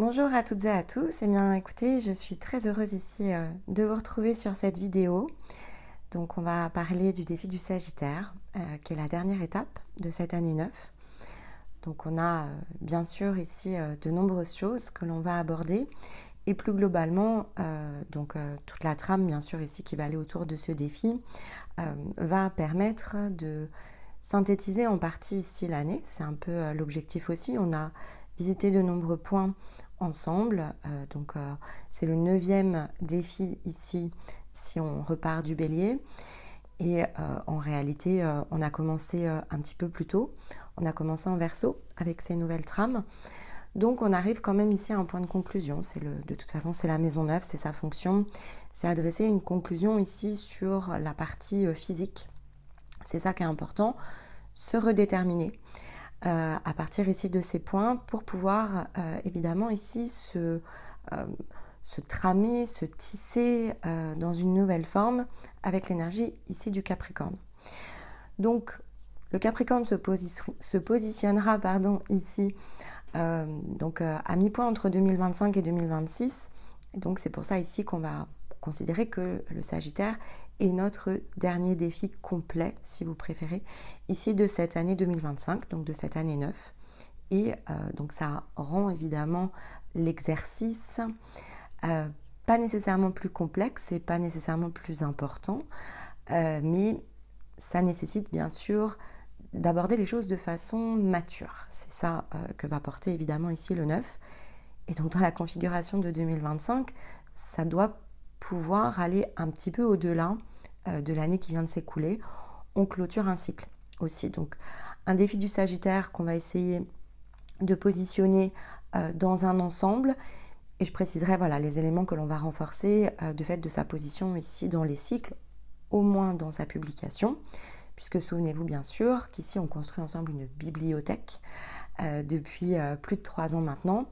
Bonjour à toutes et à tous. Eh bien, écoutez, je suis très heureuse ici de vous retrouver sur cette vidéo. Donc, on va parler du défi du Sagittaire, qui est la dernière étape de cette année 9. Donc, on a bien sûr ici de nombreuses choses que l'on va aborder. Et plus globalement, toute la trame, bien sûr, ici qui va aller autour de ce défi, va permettre de synthétiser en partie ici l'année. C'est un peu l'objectif aussi. On a visité de nombreux points ensemble. C'est le 9e défi ici si on repart du Bélier. Et en réalité, on a commencé un petit peu plus tôt. On a commencé en Verseau avec ces nouvelles trames. Donc on arrive quand même ici à un point de conclusion. De toute façon, c'est la maison 9, c'est sa fonction. C'est adresser une conclusion ici sur la partie physique. C'est ça qui est important, se redéterminer à partir ici de ces points pour pouvoir évidemment ici se tramer, se tisser dans une nouvelle forme avec l'énergie ici du Capricorne. Donc le Capricorne se positionnera ici à mi-point entre 2025 et 2026. Et donc c'est pour ça ici qu'on va considérer que le Sagittaire est notre dernier défi complet, si vous préférez, ici de cette année 2025, donc de cette année 9. Et donc ça rend évidemment l'exercice pas nécessairement plus complexe et pas nécessairement plus important, mais ça nécessite bien sûr d'aborder les choses de façon mature. C'est ça que va porter évidemment ici le 9. Et donc dans la configuration de 2025, ça doit pouvoir aller un petit peu au-delà de l'année qui vient de s'écouler. On clôture un cycle aussi. Donc un défi du Sagittaire qu'on va essayer de positionner dans un ensemble. Et je préciserai les éléments que l'on va renforcer de fait de sa position ici dans les cycles, au moins dans sa publication. Puisque souvenez-vous bien sûr qu'ici on construit ensemble une bibliothèque depuis plus de 3 ans maintenant.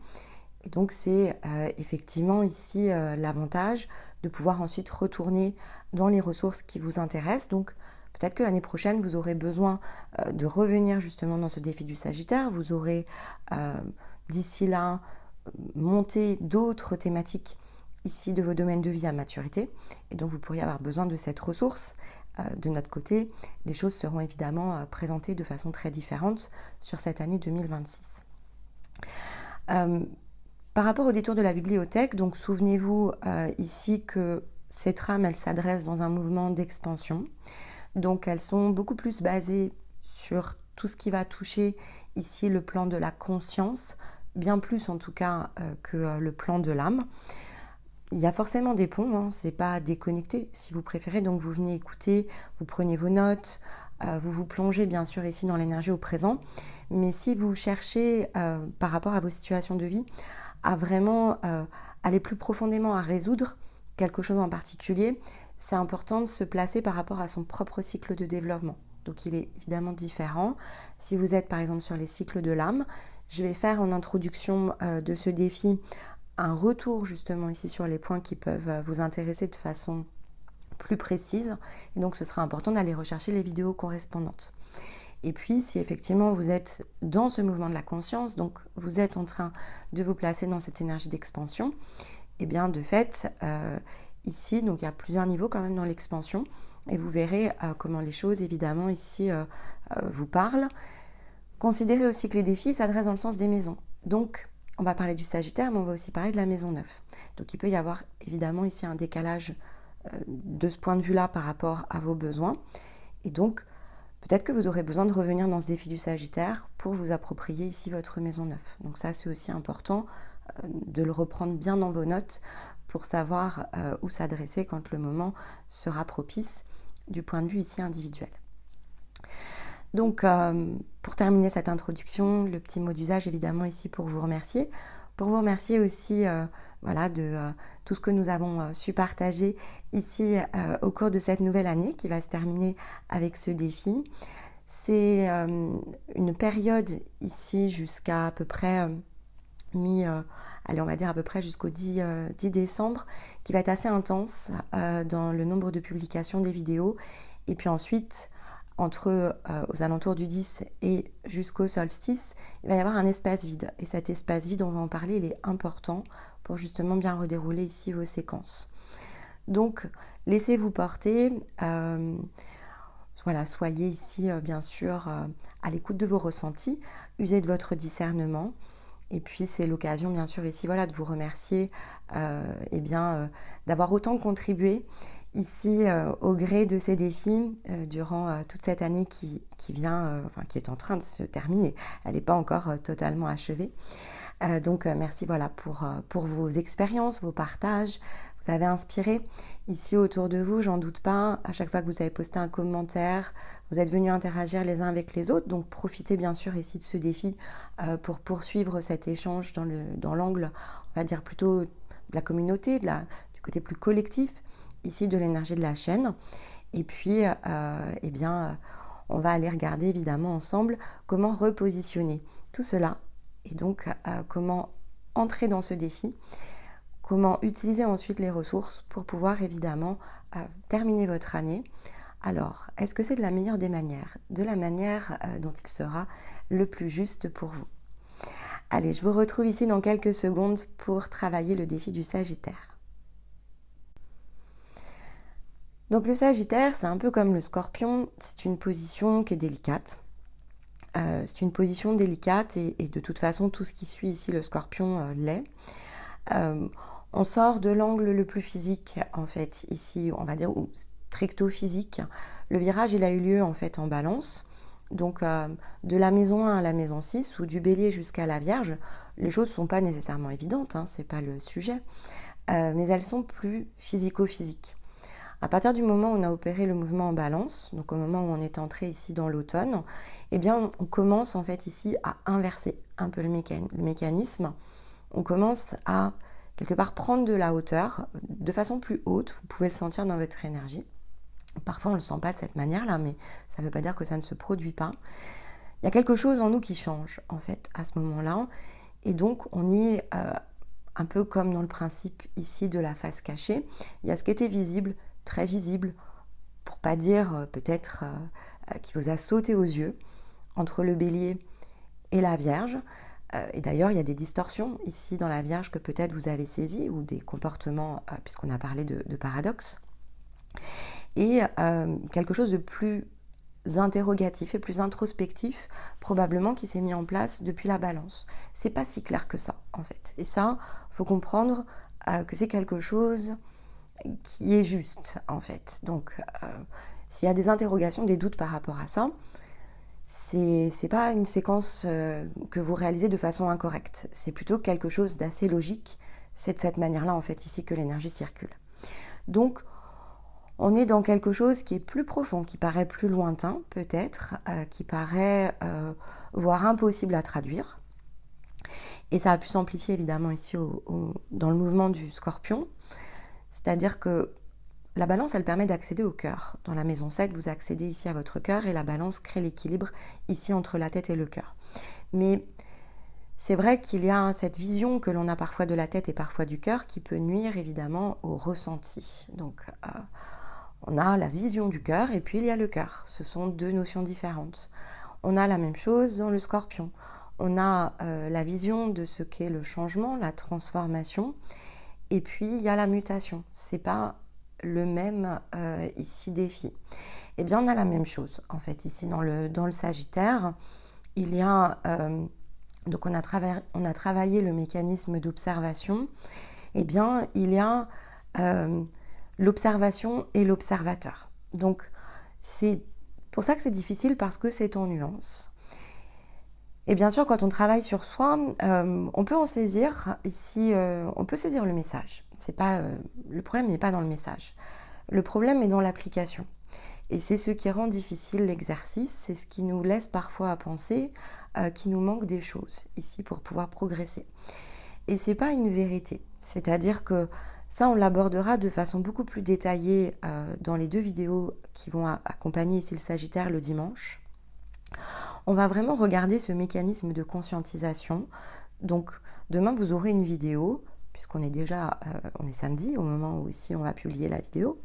Et donc c'est effectivement ici l'avantage de pouvoir ensuite retourner dans les ressources qui vous intéressent. Donc peut-être que l'année prochaine vous aurez besoin de revenir justement dans ce défi du Sagittaire. Vous aurez d'ici là monté d'autres thématiques ici de vos domaines de vie à maturité. Et donc vous pourriez avoir besoin de cette ressource. De notre côté, les choses seront évidemment présentées de façon très différente sur cette année 2026. Par rapport au détour de la bibliothèque, donc souvenez-vous ici que ces trames, elles s'adressent dans un mouvement d'expansion. Donc elles sont beaucoup plus basées sur tout ce qui va toucher ici le plan de la conscience, bien plus en tout cas que le plan de l'âme. Il y a forcément des ponts, c'est pas déconnecté si vous préférez, donc vous venez écouter, vous prenez vos notes, vous vous plongez bien sûr ici dans l'énergie au présent, mais si vous cherchez par rapport à vos situations de vie à vraiment aller plus profondément à résoudre quelque chose en particulier, c'est important de se placer par rapport à son propre cycle de développement. Donc il est évidemment différent. Si vous êtes par exemple sur les cycles de l'âme, je vais faire en introduction de ce défi un retour justement ici sur les points qui peuvent vous intéresser de façon plus précise. Et donc ce sera important d'aller rechercher les vidéos correspondantes. Et puis si effectivement vous êtes dans ce mouvement de la conscience, donc vous êtes en train de vous placer dans cette énergie d'expansion, et bien de fait ici, donc il y a plusieurs niveaux quand même dans l'expansion, et vous verrez comment les choses évidemment ici vous parlent. Considérez aussi que les défis s'adressent dans le sens des maisons. Donc on va parler du Sagittaire, mais on va aussi parler de la maison 9. Donc il peut y avoir évidemment ici un décalage de ce point de vue-là par rapport à vos besoins. Et donc, peut-être que vous aurez besoin de revenir dans ce défi du Sagittaire pour vous approprier ici votre maison 9. Donc ça, c'est aussi important de le reprendre bien dans vos notes pour savoir où s'adresser quand le moment sera propice du point de vue ici individuel. Donc, pour terminer cette introduction, le petit mot d'usage évidemment ici pour vous remercier. Pour vous remercier aussi de tout ce que nous avons su partager ici au cours de cette nouvelle année qui va se terminer avec ce défi. C'est une période ici jusqu'à à peu près on va dire à peu près jusqu'au 10 décembre qui va être assez intense dans le nombre de publications des vidéos. Et puis ensuite, aux alentours du 10 et jusqu'au solstice, il va y avoir un espace vide. Et cet espace vide, on va en parler, il est important pour justement bien redérouler ici vos séquences. Donc, laissez-vous porter. Voilà, soyez ici, bien sûr, à l'écoute de vos ressentis. Usez de votre discernement. Et puis, c'est l'occasion, bien sûr, ici, voilà, de vous remercier d'avoir autant contribué ici au gré de ces défis durant toute cette année qui vient, qui est en train de se terminer. Elle n'est pas encore totalement achevée. Donc merci voilà, pour vos expériences, vos partages. Vous avez inspiré ici autour de vous, j'en doute pas. À chaque fois que vous avez posté un commentaire, vous êtes venus interagir les uns avec les autres. Donc profitez bien sûr ici de ce défi pour poursuivre cet échange dans l'angle, on va dire plutôt de la communauté, du côté plus collectif, ici de l'énergie de la chaîne. Et puis, on va aller regarder évidemment ensemble comment repositionner tout cela. Et donc, comment entrer dans ce défi, comment utiliser ensuite les ressources pour pouvoir évidemment terminer votre année. Alors, est-ce que c'est de la meilleure des manières? De la manière dont il sera le plus juste pour vous. Allez, je vous retrouve ici dans quelques secondes pour travailler le défi du Sagittaire. Donc le Sagittaire, c'est un peu comme le Scorpion, c'est une position qui est délicate. C'est une position délicate et de toute façon, tout ce qui suit ici le Scorpion l'est. On sort de l'angle le plus physique, en fait, ici, on va dire, ou stricto physique. Le virage, il a eu lieu, en fait, en Balance. Donc, de la maison 1 à la maison 6, ou du Bélier jusqu'à la Vierge, les choses ne sont pas nécessairement évidentes, hein, c'est pas le sujet, mais elles sont plus physico-physiques. À partir du moment où on a opéré le mouvement en Balance, donc au moment où on est entré ici dans l'automne, eh bien on commence en fait ici à inverser un peu le mécanisme. On commence à quelque part prendre de la hauteur de façon plus haute. Vous pouvez le sentir dans votre énergie. Parfois on ne le sent pas de cette manière-là, mais ça ne veut pas dire que ça ne se produit pas. Il y a quelque chose en nous qui change en fait à ce moment-là. Et donc on y est un peu comme dans le principe ici de la face cachée. Il y a ce qui était visible, très visible, pour pas dire peut-être qui vous a sauté aux yeux, entre le Bélier et la Vierge. Et d'ailleurs, il y a des distorsions ici dans la Vierge que peut-être vous avez saisies, ou des comportements, puisqu'on a parlé de paradoxe. Et quelque chose de plus interrogatif et plus introspectif, probablement, qui s'est mis en place depuis la Balance. C'est pas si clair que ça, en fait. Et ça, il faut comprendre que c'est quelque chose qui est juste, en fait. Donc, s'il y a des interrogations, des doutes par rapport à ça, c'est pas une séquence que vous réalisez de façon incorrecte. C'est plutôt quelque chose d'assez logique. C'est de cette manière-là, en fait, ici que l'énergie circule. Donc, on est dans quelque chose qui est plus profond, qui paraît plus lointain, peut-être, qui paraît voire impossible à traduire. Et ça a pu s'amplifier, évidemment, ici dans le mouvement du Scorpion. C'est-à-dire que la Balance, elle permet d'accéder au cœur. Dans la maison 7, vous accédez ici à votre cœur et la Balance crée l'équilibre ici entre la tête et le cœur. Mais c'est vrai qu'il y a cette vision que l'on a parfois de la tête et parfois du cœur qui peut nuire évidemment au ressenti. Donc, on a la vision du cœur et puis il y a le cœur. Ce sont deux notions différentes. On a la même chose dans le Scorpion. On a la vision de ce qu'est le changement, la transformation. Et puis, il y a la mutation. Ce n'est pas le même ici défi. Eh bien, on a la même chose, en fait, ici dans le Sagittaire. Il y a, donc on a travaillé le mécanisme d'observation. Eh bien, il y a l'observation et l'observateur. Donc, c'est pour ça que c'est difficile, parce que c'est en nuances. Et bien sûr, quand on travaille sur soi, on peut en saisir ici, on peut saisir le message. C'est pas, le problème n'est pas dans le message. Le problème est dans l'application. Et c'est ce qui rend difficile l'exercice, c'est ce qui nous laisse parfois à penser qu'il nous manque des choses ici pour pouvoir progresser. Et c'est pas une vérité. C'est-à-dire que ça, on l'abordera de façon beaucoup plus détaillée dans les 2 vidéos qui vont accompagner ici le Sagittaire le dimanche. On va vraiment regarder ce mécanisme de conscientisation. Donc, demain, vous aurez une vidéo, puisqu'on est déjà, on est samedi, au moment où ici on va publier la vidéo.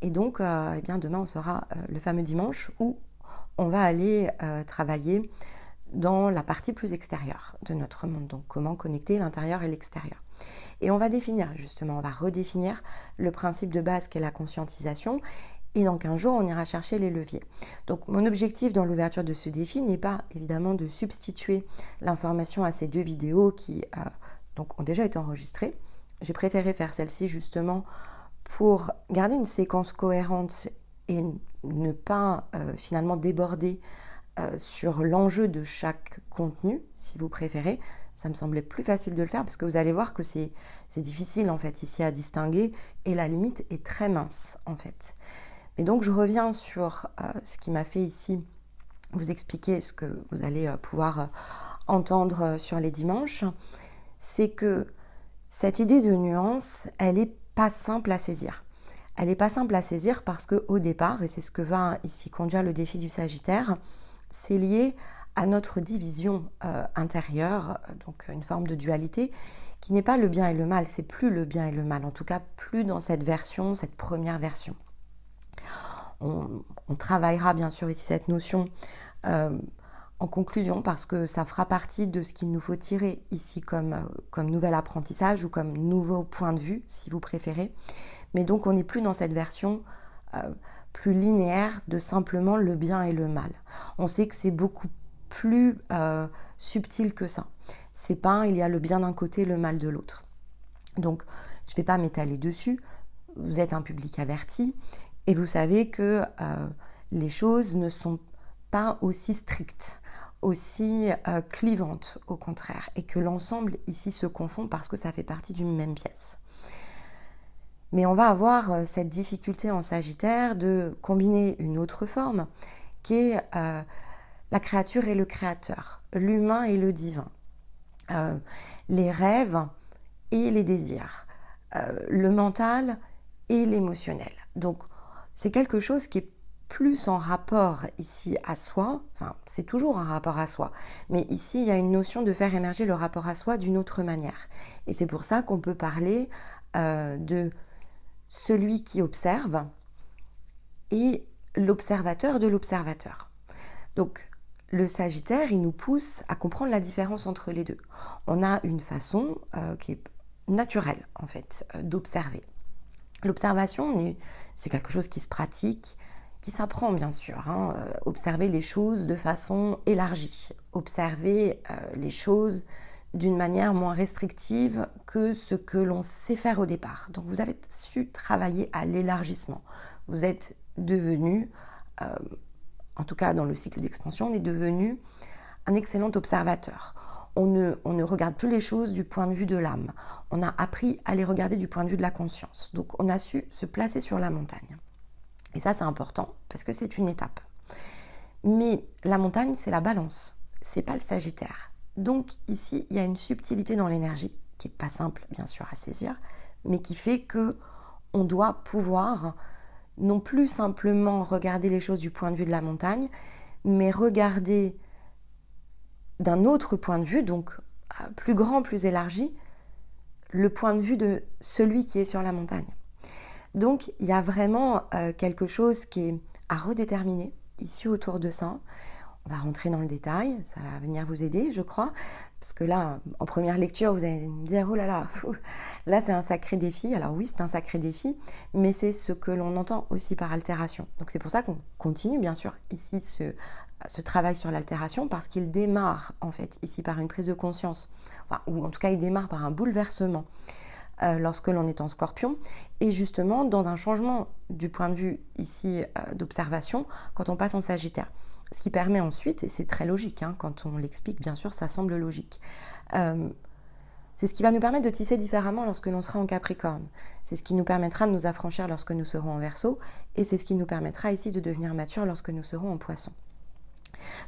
Et donc, eh bien, demain, on sera le fameux dimanche où on va aller travailler dans la partie plus extérieure de notre monde, donc comment connecter l'intérieur et l'extérieur. Et on va définir justement, on va redéfinir le principe de base qu'est la conscientisation, et dans 15 jours, on ira chercher les leviers. Donc mon objectif dans l'ouverture de ce défi n'est pas évidemment de substituer l'information à ces 2 vidéos qui donc, ont déjà été enregistrées. J'ai préféré faire celle-ci justement pour garder une séquence cohérente et ne pas finalement déborder sur l'enjeu de chaque contenu, si vous préférez. Ça me semblait plus facile de le faire parce que vous allez voir que c'est difficile en fait ici à distinguer et la limite est très mince en fait. Et donc je reviens sur ce qui m'a fait ici vous expliquer ce que vous allez pouvoir entendre sur les dimanches. C'est que cette idée de nuance, elle n'est pas simple à saisir. Elle n'est pas simple à saisir parce qu'au départ, et c'est ce que va ici conduire le défi du Sagittaire, c'est lié à notre division intérieure, donc une forme de dualité qui n'est pas le bien et le mal, c'est plus le bien et le mal, en tout cas plus dans cette version, cette première version. On travaillera bien sûr ici cette notion en conclusion parce que ça fera partie de ce qu'il nous faut tirer ici comme nouvel apprentissage ou comme nouveau point de vue si vous préférez. Mais donc on n'est plus dans cette version plus linéaire de simplement le bien et le mal. On sait que c'est beaucoup plus subtil que ça. C'est pas il y a le bien d'un côté, le mal de l'autre. Donc je ne vais pas m'étaler dessus. Vous êtes un public averti et vous savez que les choses ne sont pas aussi strictes, aussi clivantes au contraire, et que l'ensemble ici se confond parce que ça fait partie d'une même pièce. Mais on va avoir cette difficulté en Sagittaire de combiner une autre forme qui est la créature et le créateur, l'humain et le divin, les rêves et les désirs, le mental et l'émotionnel. Donc c'est quelque chose qui est plus en rapport ici à soi, enfin c'est toujours un rapport à soi, mais ici il y a une notion de faire émerger le rapport à soi d'une autre manière. Et c'est pour ça qu'on peut parler de celui qui observe et l'observateur de l'observateur. Donc le Sagittaire, il nous pousse à comprendre la différence entre les deux. On a une façon qui est naturelle en fait d'observer. L'observation, c'est quelque chose qui se pratique, qui s'apprend bien sûr. Observer les choses de façon élargie, observer les choses d'une manière moins restrictive que ce que l'on sait faire au départ. Donc vous avez su travailler à l'élargissement. Vous êtes devenu, en tout cas dans le cycle d'expansion, on est devenu un excellent observateur. On ne regarde plus les choses du point de vue de l'âme. On a appris à les regarder du point de vue de la conscience. Donc on a su se placer sur la montagne. Et ça c'est important parce que c'est une étape. Mais la montagne c'est la balance, c'est pas le Sagittaire. Donc ici il y a une subtilité dans l'énergie qui n'est pas simple bien sûr à saisir, mais qui fait que on doit pouvoir non plus simplement regarder les choses du point de vue de la montagne, mais regarder d'un autre point de vue, donc plus grand, plus élargi, le point de vue de celui qui est sur la montagne. Donc il y a vraiment quelque chose qui est à redéterminer ici autour de ça. On va rentrer dans le détail, ça va venir vous aider je crois, parce que là en première lecture vous allez me dire oh là là, là c'est un sacré défi. Alors oui c'est un sacré défi, mais c'est ce que l'on entend aussi par altération. Donc c'est pour ça qu'on continue bien sûr ici ce travail sur l'altération, parce qu'il démarre en fait ici par une prise de conscience, enfin, ou en tout cas il démarre par un bouleversement lorsque l'on est en Scorpion, et justement dans un changement du point de vue ici d'observation quand on passe en Sagittaire. Ce qui permet ensuite, et c'est très logique, quand on l'explique bien sûr ça semble logique, c'est ce qui va nous permettre de tisser différemment lorsque l'on sera en Capricorne. C'est ce qui nous permettra de nous affranchir lorsque nous serons en Verseau, et c'est ce qui nous permettra ici de devenir mature lorsque nous serons en Poisson.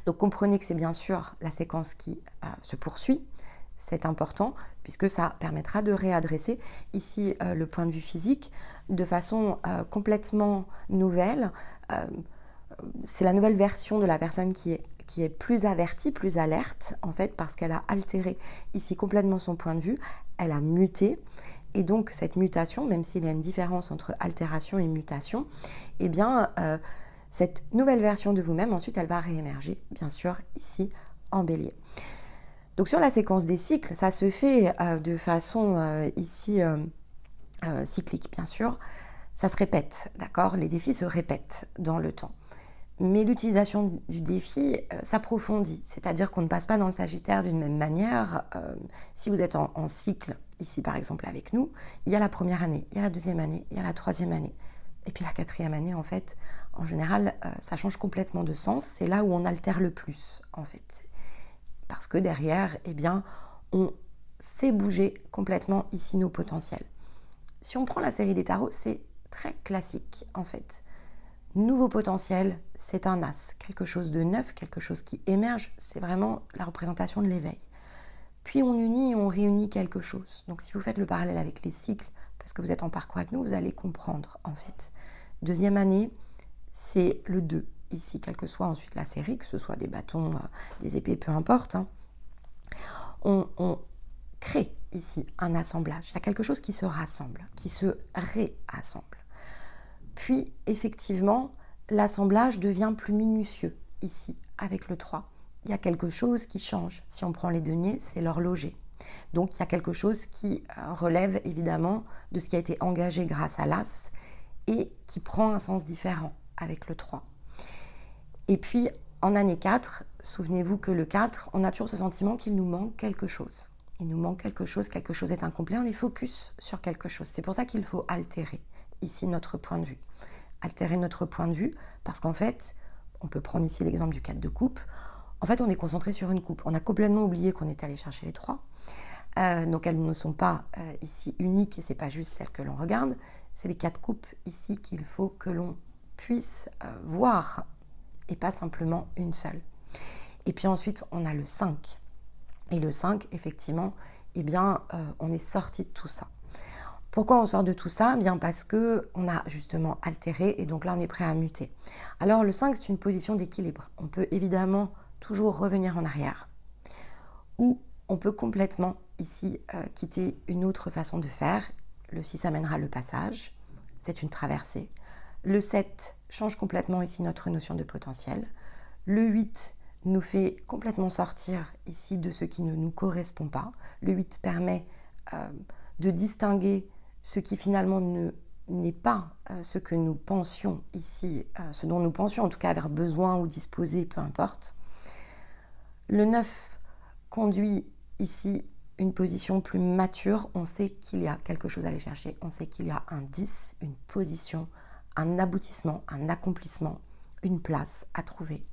Donc comprenez que c'est bien sûr la séquence qui se poursuit, c'est important puisque ça permettra de réadresser ici le point de vue physique de façon complètement nouvelle. C'est la nouvelle version de la personne qui est plus avertie, plus alerte en fait, parce qu'elle a altéré ici complètement son point de vue, elle a muté. Et donc cette mutation, même s'il y a une différence entre altération et mutation, eh bien Cette nouvelle version de vous-même, ensuite, elle va réémerger, bien sûr, ici, en Bélier. Donc sur la séquence des cycles, ça se fait de façon ici cyclique, bien sûr. Ça se répète, d'accord? Les défis se répètent dans le temps. Mais l'utilisation du défi s'approfondit, c'est-à-dire qu'on ne passe pas dans le Sagittaire d'une même manière. Si vous êtes en cycle, ici par exemple avec nous, il y a la première année, il y a la deuxième année, il y a la troisième année. Et puis la quatrième année, en fait, en général, ça change complètement de sens. C'est là où on altère le plus, en fait. Parce que derrière, eh bien, on fait bouger complètement ici nos potentiels. Si on prend la série des tarots, c'est très classique, en fait. Nouveau potentiel, c'est un as, quelque chose de neuf, quelque chose qui émerge, c'est vraiment la représentation de l'éveil. Puis on unit et on réunit quelque chose. Donc si vous faites le parallèle avec les cycles, parce que vous êtes en parcours avec nous, vous allez comprendre en fait. Deuxième année, c'est le 2, ici, quelle que soit ensuite la série, que ce soit des bâtons, des épées, peu importe. Hein. On crée ici un assemblage, il y a quelque chose qui se rassemble, qui se réassemble. Puis, effectivement, l'assemblage devient plus minutieux, ici, avec le 3. Il y a quelque chose qui change. Si on prend les deniers, c'est l'horloger. Donc, il y a quelque chose qui relève, évidemment, de ce qui a été engagé grâce à l'as et qui prend un sens différent avec le 3. Et puis, en année 4, souvenez-vous que le 4, on a toujours ce sentiment qu'il nous manque quelque chose. Il nous manque quelque chose est incomplet, on est focus sur quelque chose. C'est pour ça qu'il faut altérer ici notre point de vue. Altérer notre point de vue parce qu'en fait, on peut prendre ici l'exemple du 4 de coupe. En fait, on est concentré sur une coupe. On a complètement oublié qu'on était allé chercher les 3. Donc, elles ne sont pas ici uniques et ce n'est pas juste celles que l'on regarde. C'est les 4 coupes ici qu'il faut que l'on puisse voir et pas simplement une seule. Et puis ensuite, on a le 5. Et le 5, effectivement, eh bien, on est sorti de tout ça. Pourquoi on sort de tout ça? Bien parce qu'on a justement altéré et donc là on est prêt à muter. Alors le 5 c'est une position d'équilibre. On peut évidemment toujours revenir en arrière ou on peut complètement ici quitter une autre façon de faire. Le 6 amènera le passage, c'est une traversée. Le 7 change complètement ici notre notion de potentiel. Le 8 nous fait complètement sortir ici de ce qui ne nous correspond pas. Le 8 permet de distinguer ce qui finalement n'est pas ce que nous pensions ici, ce dont nous pensions en tout cas avoir besoin ou disposer, peu importe. Le 9 conduit ici une position plus mature, on sait qu'il y a quelque chose à aller chercher, on sait qu'il y a un 10, une position, un aboutissement, un accomplissement, une place à trouver.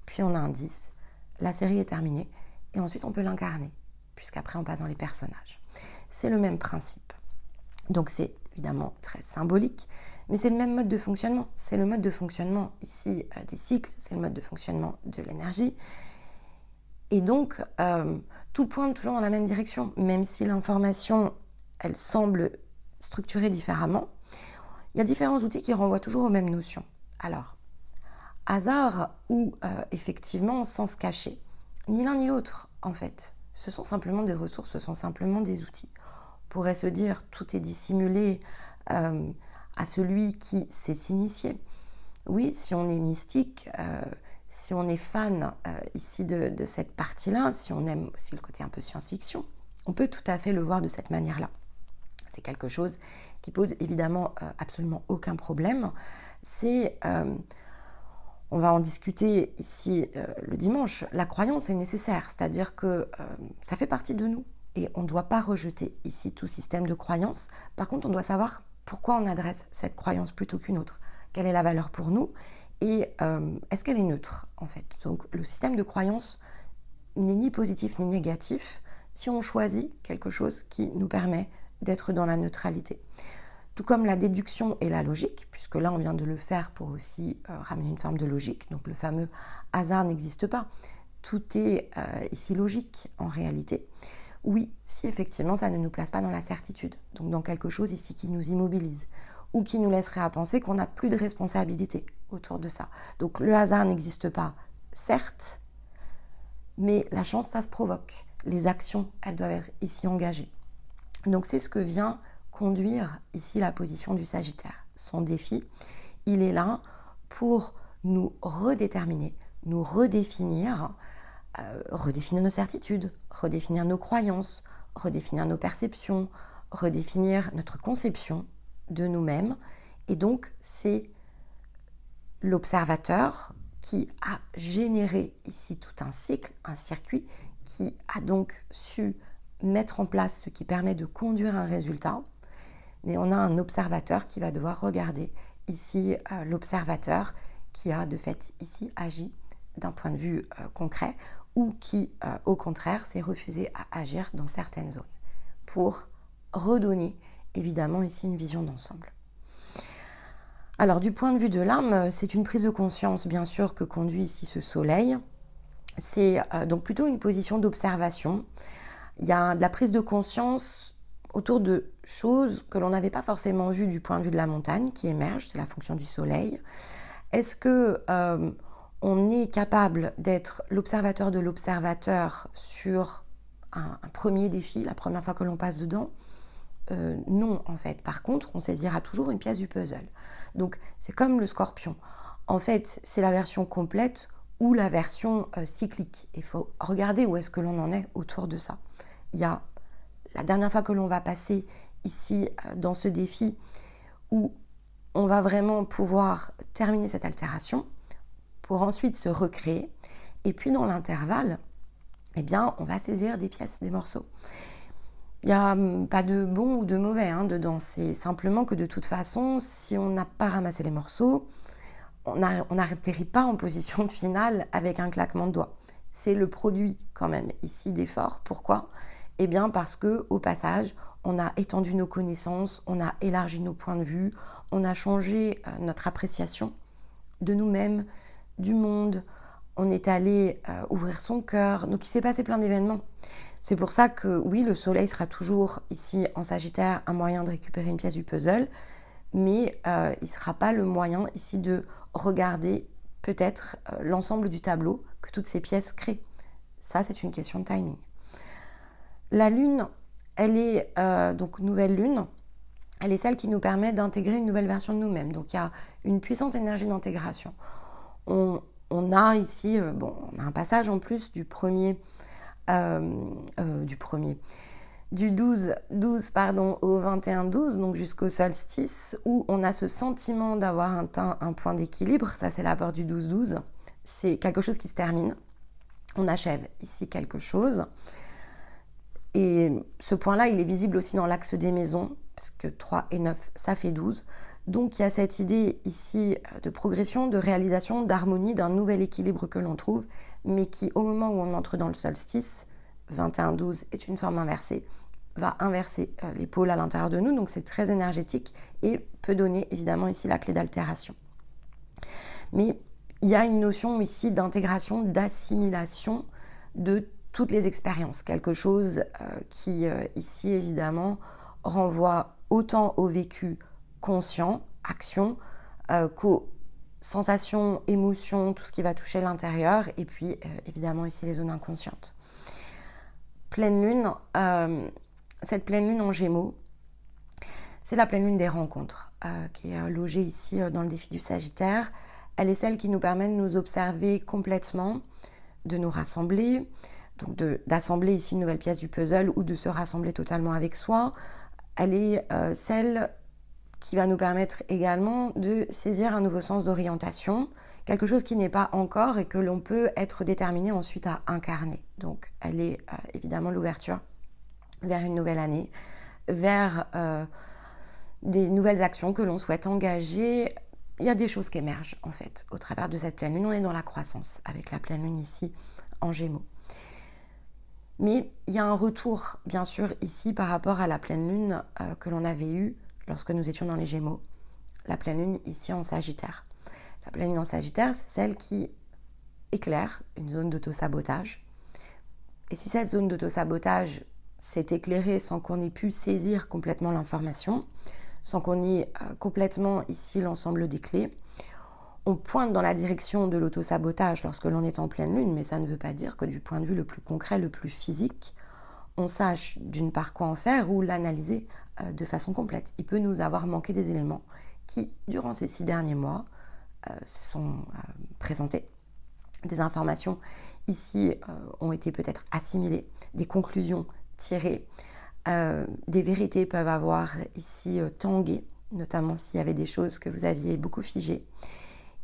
Puis on a un 10, la série est terminée et ensuite on peut l'incarner, puisqu'après on passe dans les personnages. C'est le même principe. Donc c'est évidemment très symbolique, mais c'est le même mode de fonctionnement. C'est le mode de fonctionnement ici des cycles, c'est le mode de fonctionnement de l'énergie. Et donc, tout pointe toujours dans la même direction, même si l'information, elle semble structurée différemment. Il y a différents outils qui renvoient toujours aux mêmes notions. Alors, hasard ou effectivement sens caché, ni l'un ni l'autre en fait. Ce sont simplement des ressources, ce sont simplement des outils. On pourrait se dire tout est dissimulé à celui qui sait s'initier. Oui, si on est mystique, si on est fan ici de cette partie-là, si on aime aussi le côté un peu science-fiction, on peut tout à fait le voir de cette manière-là. C'est quelque chose qui pose évidemment absolument aucun problème. On va en discuter ici le dimanche, la croyance est nécessaire, c'est-à-dire que ça fait partie de nous et on ne doit pas rejeter ici tout système de croyance. Par contre, on doit savoir pourquoi on adresse cette croyance plutôt qu'une autre. Quelle est la valeur pour nous et est-ce qu'elle est neutre en fait? Donc le système de croyance n'est ni positif ni négatif si on choisit quelque chose qui nous permet d'être dans la neutralité. Tout comme la déduction et la logique, puisque là on vient de le faire pour aussi ramener une forme de logique, donc le fameux hasard n'existe pas. Tout est ici logique en réalité. Oui, si effectivement ça ne nous place pas dans la certitude, donc dans quelque chose ici qui nous immobilise, ou qui nous laisserait à penser qu'on n'a plus de responsabilité autour de ça. Donc le hasard n'existe pas, certes, mais la chance ça se provoque. Les actions, elles doivent être ici engagées. Donc c'est ce que vient conduire ici la position du Sagittaire. Son défi, il est là pour nous redéterminer, nous redéfinir, redéfinir nos certitudes, redéfinir nos croyances, redéfinir nos perceptions, redéfinir notre conception de nous-mêmes. Et donc, c'est l'observateur qui a généré ici tout un cycle, un circuit, qui a donc su mettre en place ce qui permet de conduire un résultat. Mais on a un observateur qui va devoir regarder ici l'observateur qui a de fait ici agi d'un point de vue concret ou qui, au contraire, s'est refusé à agir dans certaines zones pour redonner évidemment ici une vision d'ensemble. Alors du point de vue de l'âme, c'est une prise de conscience bien sûr que conduit ici ce soleil. C'est donc plutôt une position d'observation. Il y a de la prise de conscience autour de choses que l'on n'avait pas forcément vues du point de vue de la montagne qui émergent, c'est la fonction du soleil. Est-ce que on est capable d'être l'observateur de l'observateur sur un premier défi, la première fois que l'on passe dedans? Non, en fait. Par contre, on saisira toujours une pièce du puzzle. Donc, c'est comme le scorpion. En fait, c'est la version complète ou la version cyclique. Il faut regarder où est-ce que l'on en est autour de ça. Il y a la dernière fois que l'on va passer ici dans ce défi où on va vraiment pouvoir terminer cette altération pour ensuite se recréer. Et puis, dans l'intervalle, eh bien, on va saisir des pièces, des morceaux. Il n'y a pas de bon ou de mauvais dedans, c'est simplement que de toute façon, si on n'a pas ramassé les morceaux, on n'atterrit pas en position finale avec un claquement de doigts. C'est le produit quand même ici d'effort. Pourquoi ? Eh bien parce qu'au passage, on a étendu nos connaissances, on a élargi nos points de vue, on a changé notre appréciation de nous-mêmes, du monde, on est allé ouvrir son cœur, donc il s'est passé plein d'événements. C'est pour ça que oui, le soleil sera toujours ici en Sagittaire un moyen de récupérer une pièce du puzzle, mais il ne sera pas le moyen ici de regarder peut-être l'ensemble du tableau que toutes ces pièces créent. Ça, c'est une question de timing. La lune, elle est donc nouvelle lune, elle est celle qui nous permet d'intégrer une nouvelle version de nous-mêmes. Donc il y a une puissante énergie d'intégration. On a ici, on a un passage en plus du 12 au 21-12, donc jusqu'au solstice, où on a ce sentiment d'avoir atteint un point d'équilibre. Ça, c'est la peur du 12-12. C'est quelque chose qui se termine. On achève ici quelque chose. Et ce point-là, il est visible aussi dans l'axe des maisons, parce que 3 et 9, ça fait 12. Donc, il y a cette idée ici de progression, de réalisation, d'harmonie, d'un nouvel équilibre que l'on trouve, mais qui, au moment où on entre dans le solstice, 21-12 est une forme inversée, va inverser les pôles à l'intérieur de nous, donc c'est très énergétique et peut donner évidemment ici la clé d'altération. Mais il y a une notion ici d'intégration, d'assimilation de toutes les expériences, quelque chose qui ici évidemment renvoie autant au vécu conscient, action, qu'aux sensations, émotions, tout ce qui va toucher l'intérieur, et puis évidemment ici les zones inconscientes. Pleine lune, cette pleine lune en Gémeaux, c'est la pleine lune des rencontres qui est logée ici dans le défi du Sagittaire. Elle est celle qui nous permet de nous observer complètement, de nous rassembler, donc d'assembler ici une nouvelle pièce du puzzle ou de se rassembler totalement avec soi. Elle est celle qui va nous permettre également de saisir un nouveau sens d'orientation, quelque chose qui n'est pas encore et que l'on peut être déterminé ensuite à incarner. Donc elle est évidemment l'ouverture vers une nouvelle année, vers des nouvelles actions que l'on souhaite engager. Il y a des choses qui émergent en fait au travers de cette pleine lune. On est dans la croissance avec la pleine lune ici en Gémeaux. Mais il y a un retour bien sûr ici par rapport à la pleine lune que l'on avait eue lorsque nous étions dans les Gémeaux. La pleine lune ici en Sagittaire. La pleine lune en Sagittaire, c'est celle qui éclaire une zone d'auto-sabotage. Et si cette zone d'auto-sabotage s'est éclairée sans qu'on ait pu saisir complètement l'information, sans qu'on ait complètement ici l'ensemble des clés, on pointe dans la direction de l'auto-sabotage lorsque l'on est en pleine lune, mais ça ne veut pas dire que du point de vue le plus concret, le plus physique, on sache d'une part quoi en faire ou l'analyser de façon complète. Il peut nous avoir manqué des éléments qui, durant ces 6 derniers mois, se sont présentées. Des informations ici ont été peut-être assimilées, des conclusions tirées, des vérités peuvent avoir ici tangué, notamment s'il y avait des choses que vous aviez beaucoup figées.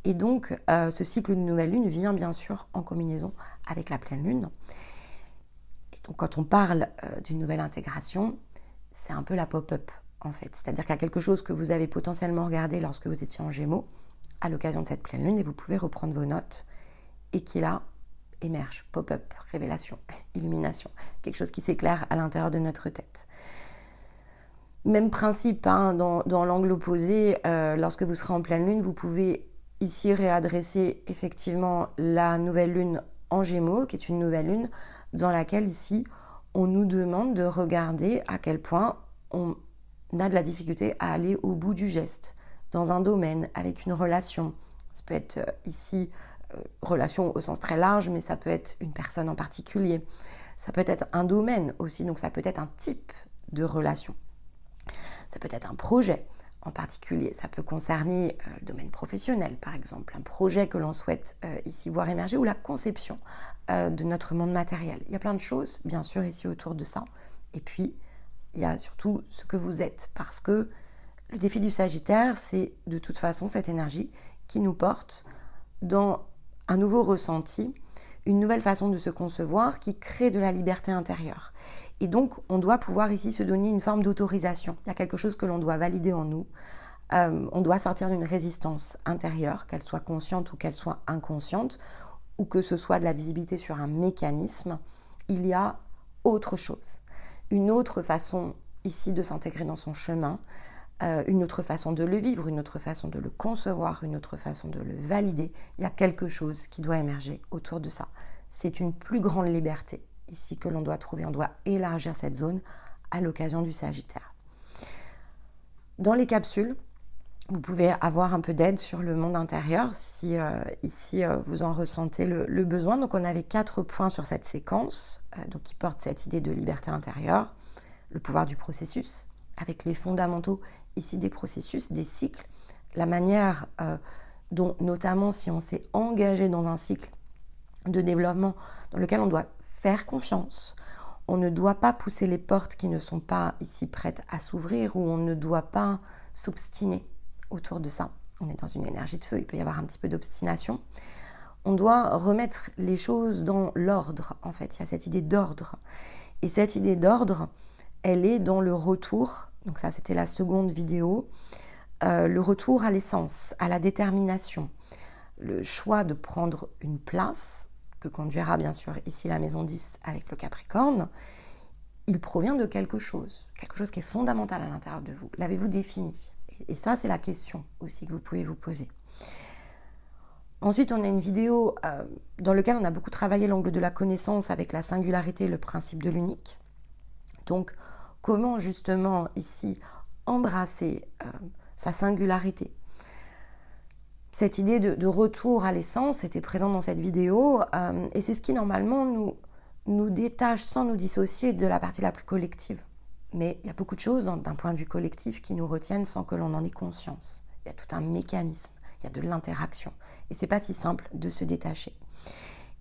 Et donc, ce cycle de nouvelle lune vient bien sûr en combinaison avec la pleine lune. Et donc, quand on parle d'une nouvelle intégration, c'est un peu la pop-up, en fait. C'est-à-dire qu'il y a quelque chose que vous avez potentiellement regardé lorsque vous étiez en Gémeaux, à l'occasion de cette pleine lune, et vous pouvez reprendre vos notes, et qui là émerge, pop-up, révélation, illumination, quelque chose qui s'éclaire à l'intérieur de notre tête. Même principe, hein, dans l'angle opposé, lorsque vous serez en pleine lune, vous pouvez ici réadresser effectivement la nouvelle lune en Gémeaux, qui est une nouvelle lune dans laquelle ici on nous demande de regarder à quel point on a de la difficulté à aller au bout du geste dans un domaine, avec une relation. Ça peut être ici relation au sens très large, mais ça peut être une personne en particulier. Ça peut être un domaine aussi, donc ça peut être un type de relation. Ça peut être un projet en particulier. Ça peut concerner le domaine professionnel, par exemple, un projet que l'on souhaite ici voir émerger, ou la conception de notre monde matériel. Il y a plein de choses, bien sûr, ici autour de ça. Et puis, il y a surtout ce que vous êtes, parce que le défi du Sagittaire, c'est de toute façon cette énergie qui nous porte dans un nouveau ressenti, une nouvelle façon de se concevoir qui crée de la liberté intérieure. Et donc, on doit pouvoir ici se donner une forme d'autorisation. Il y a quelque chose que l'on doit valider en nous. On doit sortir d'une résistance intérieure, qu'elle soit consciente ou qu'elle soit inconsciente, ou que ce soit de la visibilité sur un mécanisme. Il y a autre chose, une autre façon ici de s'intégrer dans son chemin, une autre façon de le vivre, une autre façon de le concevoir, une autre façon de le valider. Il y a quelque chose qui doit émerger autour de ça. C'est une plus grande liberté ici que l'on doit trouver. On doit élargir cette zone à l'occasion du Sagittaire. Dans les capsules, vous pouvez avoir un peu d'aide sur le monde intérieur si ici vous en ressentez le besoin. Donc on avait 4 points sur cette séquence donc qui portent cette idée de liberté intérieure, le pouvoir du processus, avec les fondamentaux ici des processus, des cycles, la manière dont notamment si on s'est engagé dans un cycle de développement dans lequel on doit faire confiance, on ne doit pas pousser les portes qui ne sont pas ici prêtes à s'ouvrir, ou on ne doit pas s'obstiner autour de ça. On est dans une énergie de feu, il peut y avoir un petit peu d'obstination. On doit remettre les choses dans l'ordre, en fait. Il y a cette idée d'ordre. Et cette idée d'ordre, elle est dans le retour, donc ça c'était la seconde vidéo, le retour à l'essence, à la détermination, le choix de prendre une place, que conduira bien sûr ici la maison 10 avec le Capricorne, il provient de quelque chose qui est fondamental à l'intérieur de vous. L'avez-vous défini? Et ça, c'est la question aussi que vous pouvez vous poser. Ensuite, on a une vidéo dans laquelle on a beaucoup travaillé l'angle de la connaissance avec la singularité et le principe de l'unique. Donc, comment justement ici embrasser sa singularité. Cette idée de retour à l'essence était présente dans cette vidéo et c'est ce qui normalement nous détache sans nous dissocier de la partie la plus collective. Mais il y a beaucoup de choses d'un point de vue collectif qui nous retiennent sans que l'on en ait conscience. Il y a tout un mécanisme, il y a de l'interaction et c'est pas si simple de se détacher.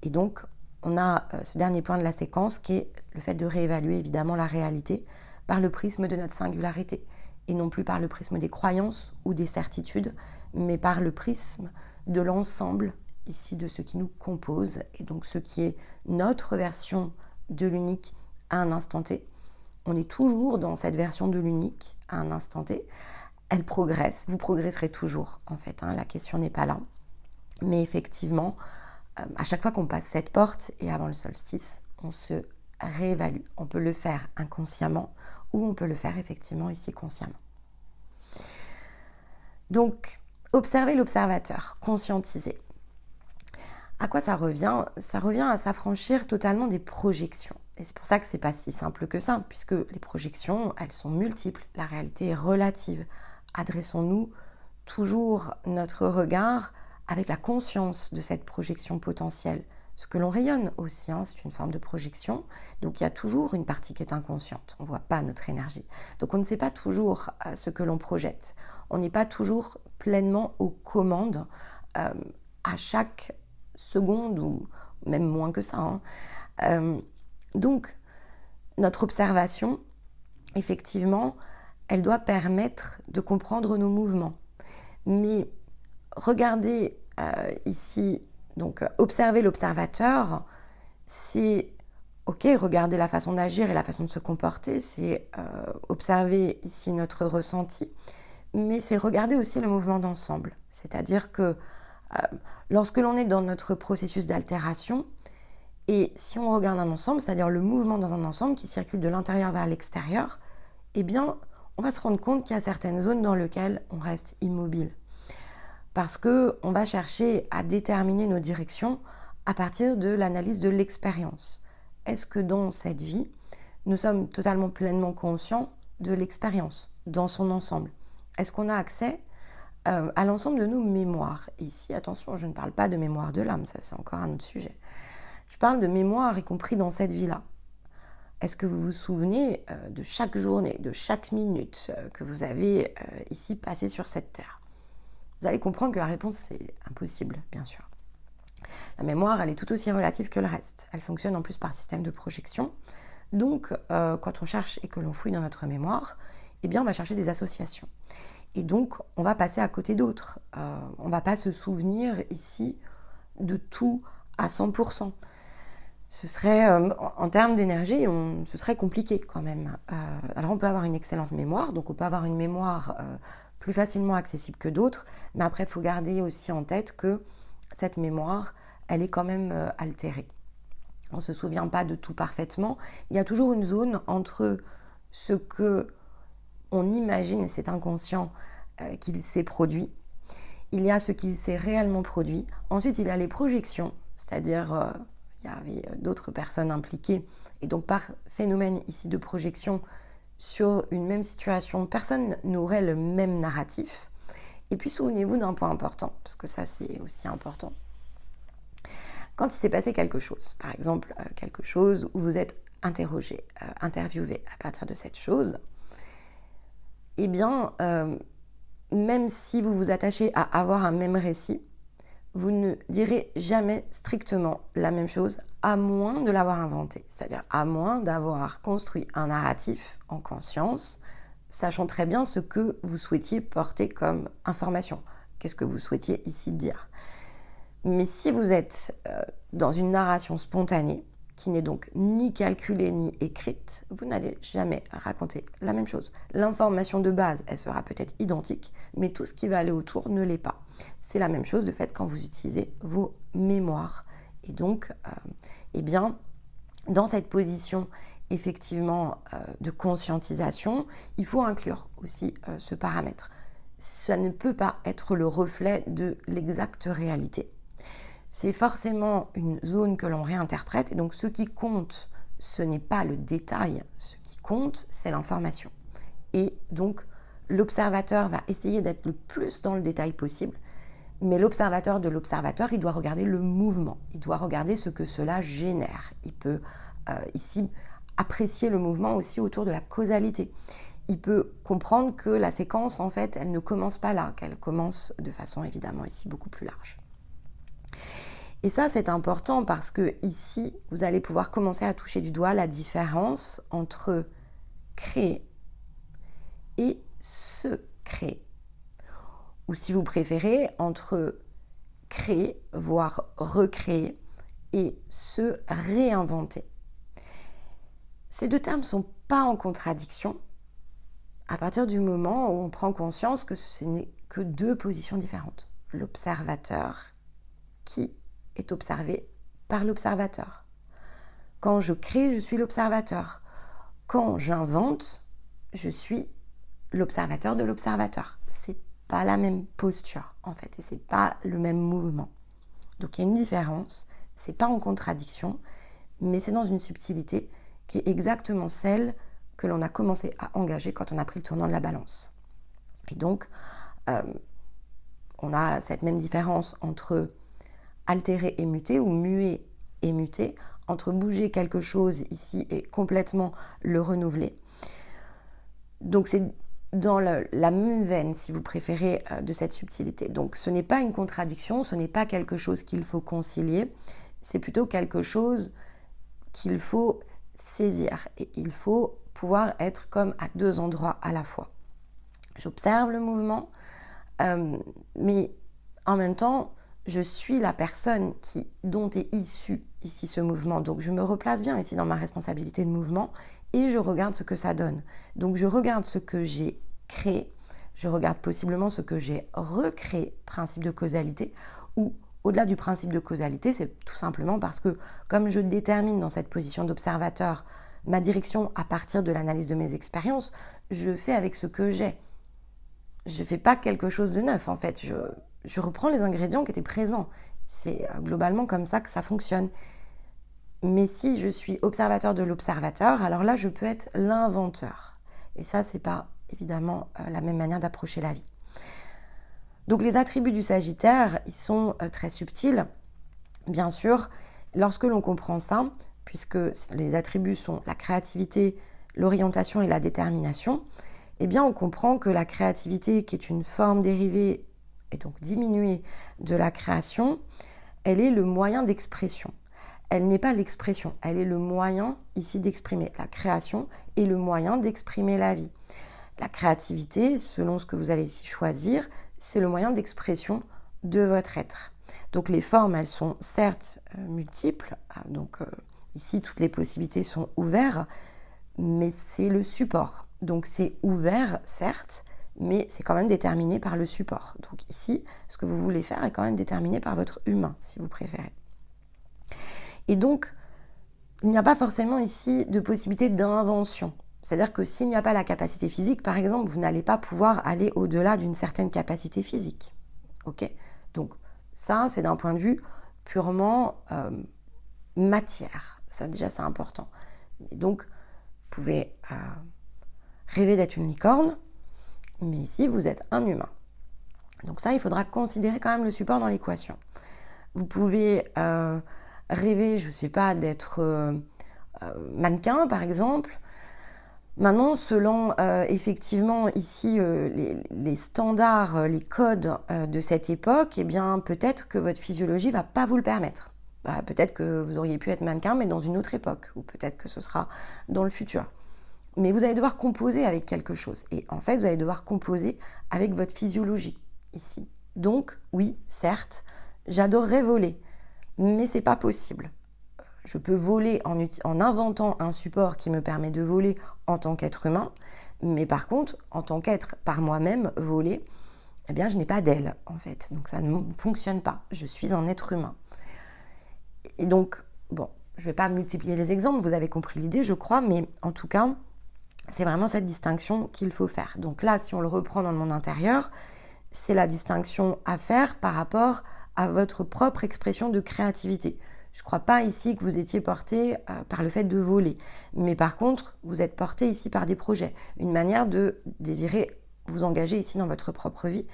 Et donc on a ce dernier point de la séquence qui est le fait de réévaluer évidemment la réalité par le prisme de notre singularité et non plus par le prisme des croyances ou des certitudes, mais par le prisme de l'ensemble ici de ce qui nous compose et donc ce qui est notre version de l'unique à un instant T. On est toujours dans cette version de l'unique à un instant T. Elle progresse, vous progresserez toujours en fait, la question n'est pas là. Mais effectivement, à chaque fois qu'on passe cette porte et avant le solstice, on se réévalue. On peut le faire inconsciemment ou on peut le faire effectivement ici consciemment. Donc, observer l'observateur, conscientiser. À quoi ça revient? Ça revient à s'affranchir totalement des projections. Et c'est pour ça que c'est pas si simple que ça, puisque les projections, elles sont multiples. La réalité est relative. Adressons-nous toujours notre regard avec la conscience de cette projection potentielle. Ce que l'on rayonne aussi, c'est une forme de projection. Donc il y a toujours une partie qui est inconsciente. On ne voit pas notre énergie. Donc on ne sait pas toujours ce que l'on projette. On n'est pas toujours pleinement aux commandes à chaque seconde, ou même moins que ça, hein. Donc, notre observation, effectivement, elle doit permettre de comprendre nos mouvements. Mais regardez ici, donc observer l'observateur, c'est ok, regarder la façon d'agir et la façon de se comporter, c'est observer ici notre ressenti, mais c'est regarder aussi le mouvement d'ensemble. C'est-à-dire que lorsque l'on est dans notre processus d'altération, et si on regarde un ensemble, c'est-à-dire le mouvement dans un ensemble qui circule de l'intérieur vers l'extérieur, eh bien, on va se rendre compte qu'il y a certaines zones dans lesquelles on reste immobile. Parce qu'on va chercher à déterminer nos directions à partir de l'analyse de l'expérience. Est-ce que dans cette vie, nous sommes totalement pleinement conscients de l'expérience dans son ensemble? Est-ce qu'on a accès à l'ensemble de nos mémoires? Ici, attention, je ne parle pas de mémoire de l'âme, ça c'est encore un autre sujet. Je parle de mémoire, y compris dans cette vie-là. Est-ce que vous vous souvenez de chaque journée, de chaque minute que vous avez ici passée sur cette terre? Vous allez comprendre que la réponse, c'est impossible, bien sûr. La mémoire, elle est tout aussi relative que le reste. Elle fonctionne en plus par système de projection. Donc, quand on cherche et que l'on fouille dans notre mémoire, eh bien, on va chercher des associations. Et donc, on va passer à côté d'autres. On ne va pas se souvenir ici de tout à 100%. Ce serait, en termes d'énergie, ce serait compliqué quand même. Alors, on peut avoir une excellente mémoire, donc on peut avoir une mémoire plus facilement accessible que d'autres, mais après, il faut garder aussi en tête que cette mémoire, elle est quand même altérée. On ne se souvient pas de tout parfaitement. Il y a toujours une zone entre ce que on imagine, et c'est inconscient, qu'il s'est produit. Il y a ce qu'il s'est réellement produit. Ensuite, il y a les projections, c'est-à-dire il y avait d'autres personnes impliquées. Et donc, par phénomène ici de projection sur une même situation, personne n'aurait le même narratif. Et puis, souvenez-vous d'un point important, parce que ça, c'est aussi important. Quand il s'est passé quelque chose, par exemple, quelque chose où vous êtes interrogé, interviewé à partir de cette chose, eh bien, même si vous vous attachez à avoir un même récit, vous ne direz jamais strictement la même chose, à moins de l'avoir inventé. C'est-à-dire à moins d'avoir construit un narratif en conscience, sachant très bien ce que vous souhaitiez porter comme information. Qu'est-ce que vous souhaitiez ici dire? Mais si vous êtes dans une narration spontanée, qui n'est donc ni calculée ni écrite, vous n'allez jamais raconter la même chose. L'information de base, elle sera peut-être identique, mais tout ce qui va aller autour ne l'est pas. C'est la même chose de fait quand vous utilisez vos mémoires. Et donc, eh bien, dans cette position effectivement de conscientisation, il faut inclure aussi ce paramètre. Ça ne peut pas être le reflet de l'exacte réalité. C'est forcément une zone que l'on réinterprète, et donc ce qui compte, ce n'est pas le détail, ce qui compte, c'est l'information. Et donc, l'observateur va essayer d'être le plus dans le détail possible, mais l'observateur de l'observateur, il doit regarder le mouvement, il doit regarder ce que cela génère. Il peut ici apprécier le mouvement aussi autour de la causalité. Il peut comprendre que la séquence, en fait, elle ne commence pas là, qu'elle commence de façon évidemment ici beaucoup plus large. Et ça, c'est important parce que ici, vous allez pouvoir commencer à toucher du doigt la différence entre créer et se créer. Ou si vous préférez, entre créer, voire recréer, et se réinventer. Ces deux termes ne sont pas en contradiction à partir du moment où on prend conscience que ce n'est que deux positions différentes. L'observateur qui est observé par l'observateur. Quand je crée, je suis l'observateur. Quand j'invente, je suis l'observateur de l'observateur. C'est pas la même posture en fait, et c'est pas le même mouvement. Donc il y a une différence, c'est pas en contradiction, mais c'est dans une subtilité qui est exactement celle que l'on a commencé à engager quand on a pris le tournant de la balance. Et donc, on a cette même différence entre altérer et muter, ou muer et muter, entre bouger quelque chose ici et complètement le renouveler. Donc c'est dans la même veine, si vous préférez, de cette subtilité. Donc ce n'est pas une contradiction, ce n'est pas quelque chose qu'il faut concilier, c'est plutôt quelque chose qu'il faut saisir. Et il faut pouvoir être comme à deux endroits à la fois. J'observe le mouvement, mais en même temps, je suis la personne dont est issu ici ce mouvement. Donc je me replace bien ici dans ma responsabilité de mouvement et je regarde ce que ça donne. Donc je regarde ce que j'ai créé, je regarde possiblement ce que j'ai recréé, principe de causalité, ou au-delà du principe de causalité, c'est tout simplement parce que comme je détermine dans cette position d'observateur ma direction à partir de l'analyse de mes expériences, je fais avec ce que j'ai. Je ne fais pas quelque chose de neuf en fait, je reprends les ingrédients qui étaient présents. C'est globalement comme ça que ça fonctionne. Mais si je suis observateur de l'observateur, alors là je peux être l'inventeur. Et ça, c'est pas évidemment la même manière d'approcher la vie. Donc les attributs du Sagittaire, ils sont très subtils. Bien sûr, lorsque l'on comprend ça, puisque les attributs sont la créativité, l'orientation et la détermination, eh bien on comprend que la créativité, qui est une forme dérivée et donc diminuée de la création, elle est le moyen d'expression. Elle n'est pas l'expression, elle est le moyen ici d'exprimer. La création est le moyen d'exprimer la vie. La créativité, selon ce que vous allez ici choisir, c'est le moyen d'expression de votre être. Donc les formes, elles sont certes multiples, donc ici toutes les possibilités sont ouvertes, mais c'est le support. Donc c'est ouvert, certes, mais c'est quand même déterminé par le support. Donc ici, ce que vous voulez faire est quand même déterminé par votre humain, si vous préférez. Et donc, il n'y a pas forcément ici de possibilité d'invention. C'est-à-dire que s'il n'y a pas la capacité physique, par exemple, vous n'allez pas pouvoir aller au-delà d'une certaine capacité physique. Ok ? Donc ça, c'est d'un point de vue purement matière. Ça, déjà, c'est important. Et donc, vous pouvez rêver d'être une licorne, mais ici, vous êtes un humain. Donc ça, il faudra considérer quand même le support dans l'équation. Vous pouvez rêver, je ne sais pas, d'être mannequin, par exemple. Maintenant, selon effectivement ici les standards, les codes de cette époque, eh bien peut-être que votre physiologie ne va pas vous le permettre. Peut-être que vous auriez pu être mannequin, mais dans une autre époque, ou peut-être que ce sera dans le futur. Mais vous allez devoir composer avec quelque chose. Et en fait, vous allez devoir composer avec votre physiologie, ici. Donc, oui, certes, j'adorerais voler, mais c'est pas possible. Je peux voler en inventant un support qui me permet de voler en tant qu'être humain, mais par contre, en tant qu'être par moi-même voler, eh bien, je n'ai pas d'aile, en fait. Donc, ça ne fonctionne pas. Je suis un être humain. Et donc, bon, je ne vais pas multiplier les exemples, vous avez compris l'idée, je crois, mais en tout cas, c'est vraiment cette distinction qu'il faut faire. Donc là, si on le reprend dans le monde intérieur, c'est la distinction à faire par rapport à votre propre expression de créativité. Je ne crois pas ici que vous étiez porté par le fait de voler. Mais par contre, vous êtes porté ici par des projets. Une manière de désirer vous engager ici dans votre propre vie.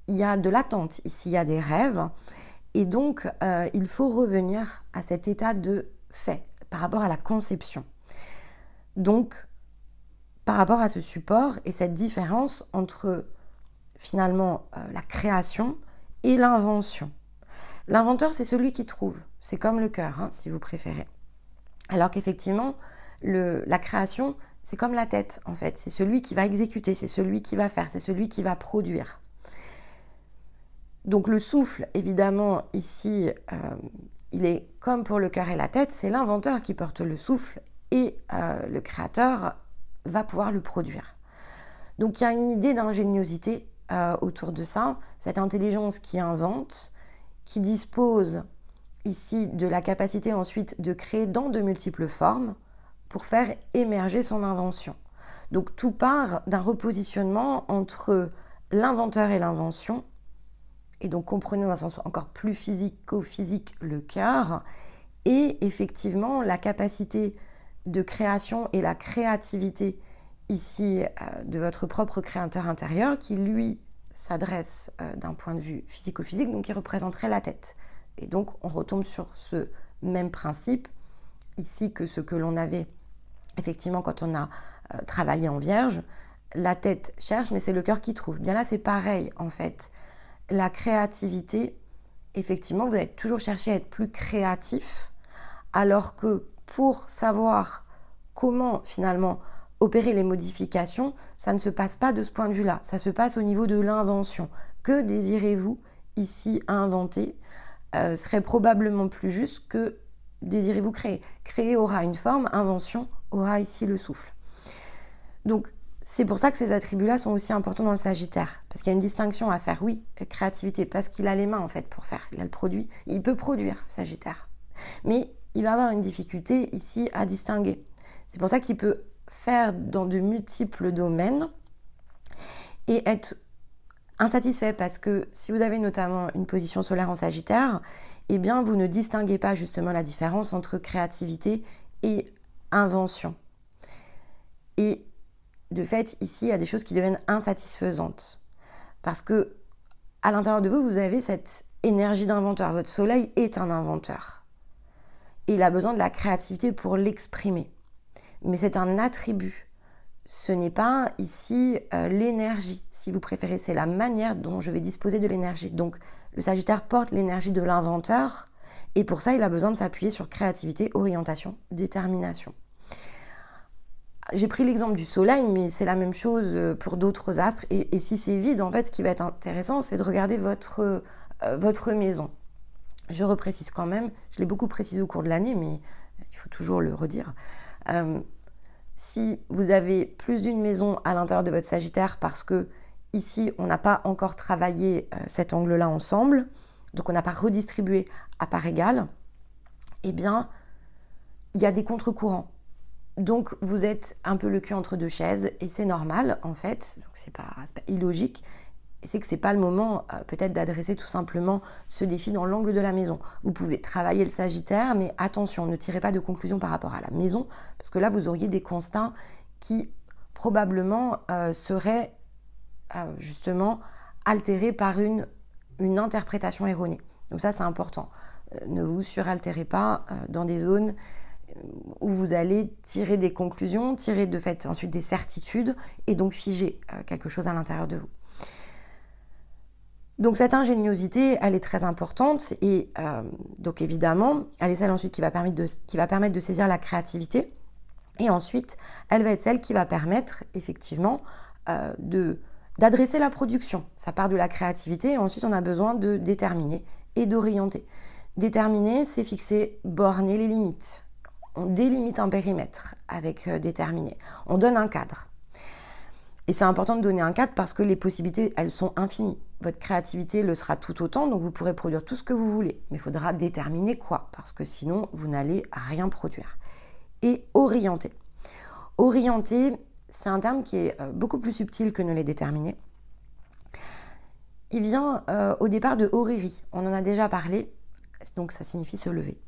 Il y a de l'attente ici, il y a des rêves. Et donc, il faut revenir à cet état de fait par rapport à la conception. Donc, par rapport à ce support et cette différence entre finalement la création et l'invention. L'inventeur, c'est celui qui trouve. C'est comme le cœur, hein, si vous préférez. Alors qu'effectivement, la création, c'est comme la tête, en fait. C'est celui qui va exécuter, c'est celui qui va faire, c'est celui qui va produire. Donc le souffle, évidemment, ici, il est comme pour le cœur et la tête, c'est l'inventeur qui porte le souffle et le créateur va pouvoir le produire. Donc il y a une idée d'ingéniosité autour de ça, cette intelligence qui invente, qui dispose ici de la capacité ensuite de créer dans de multiples formes pour faire émerger son invention. Donc tout part d'un repositionnement entre l'inventeur et l'invention, et donc comprenez dans un sens encore plus physique le cœur, et effectivement la capacité de création et la créativité ici de votre propre créateur intérieur qui lui s'adresse d'un point de vue physico-physique, donc qui représenterait la tête. Et donc on retombe sur ce même principe ici que ce que l'on avait effectivement quand on a travaillé en Vierge, la tête cherche, mais c'est le cœur qui trouve. Bien là, c'est pareil, en fait. La créativité, effectivement, vous allez toujours chercher à être plus créatif, alors que pour savoir comment, finalement, opérer les modifications, ça ne se passe pas de ce point de vue-là. Ça se passe au niveau de l'invention. Que désirez-vous ici inventer serait probablement plus juste que désirez-vous créer. Créer aura une forme, invention aura ici le souffle. Donc, c'est pour ça que ces attributs-là sont aussi importants dans le Sagittaire. Parce qu'il y a une distinction à faire, oui, créativité, parce qu'il a les mains en fait pour faire. Il a le produit, il peut produire, Sagittaire. Mais il va avoir une difficulté ici à distinguer. C'est pour ça qu'il peut faire dans de multiples domaines et être insatisfait parce que si vous avez notamment une position solaire en Sagittaire, eh bien vous ne distinguez pas justement la différence entre créativité et invention. Et de fait, ici, il y a des choses qui deviennent insatisfaisantes. Parce que à l'intérieur de vous, vous avez cette énergie d'inventeur. Votre soleil est un inventeur. Et il a besoin de la créativité pour l'exprimer. Mais c'est un attribut. Ce n'est pas ici l'énergie, si vous préférez. C'est la manière dont je vais disposer de l'énergie. Donc, le Sagittaire porte l'énergie de l'inventeur. Et pour ça, il a besoin de s'appuyer sur créativité, orientation, détermination. J'ai pris l'exemple du soleil, mais c'est la même chose pour d'autres astres. Et si c'est vide, en fait, ce qui va être intéressant, c'est de regarder votre maison. Je reprécise quand même, je l'ai beaucoup précisé au cours de l'année, mais il faut toujours le redire. Si vous avez plus d'une maison à l'intérieur de votre Sagittaire, parce que ici, on n'a pas encore travaillé cet angle-là ensemble, donc on n'a pas redistribué à part égale, eh bien, il y a des contre-courants. Donc, vous êtes un peu le cul entre deux chaises et c'est normal, en fait. Donc, c'est pas illogique. Et c'est que c'est pas le moment, peut-être, d'adresser tout simplement ce défi dans l'angle de la maison. Vous pouvez travailler le Sagittaire, mais attention, ne tirez pas de conclusion par rapport à la maison, parce que là, vous auriez des constats qui, probablement, seraient, justement, altérés par une interprétation erronée. Donc ça, c'est important. Ne vous suraltérez pas dans des zones où vous allez tirer des conclusions, tirer de fait ensuite des certitudes et donc figer quelque chose à l'intérieur de vous. Donc cette ingéniosité, elle est très importante et donc évidemment, elle est celle ensuite qui va permettre de saisir la créativité et ensuite, elle va être celle qui va permettre effectivement d'adresser la production. Ça part de la créativité et ensuite on a besoin de déterminer et d'orienter. Déterminer, c'est fixer, borner les limites. On délimite un périmètre avec déterminer. On donne un cadre. Et c'est important de donner un cadre parce que les possibilités, elles sont infinies. Votre créativité le sera tout autant, donc vous pourrez produire tout ce que vous voulez. Mais il faudra déterminer quoi, parce que sinon, vous n'allez rien produire. Et orienter. Orienter, c'est un terme qui est beaucoup plus subtil que ne l'est déterminer. Il vient au départ de oriri. On en a déjà parlé, donc ça signifie se lever.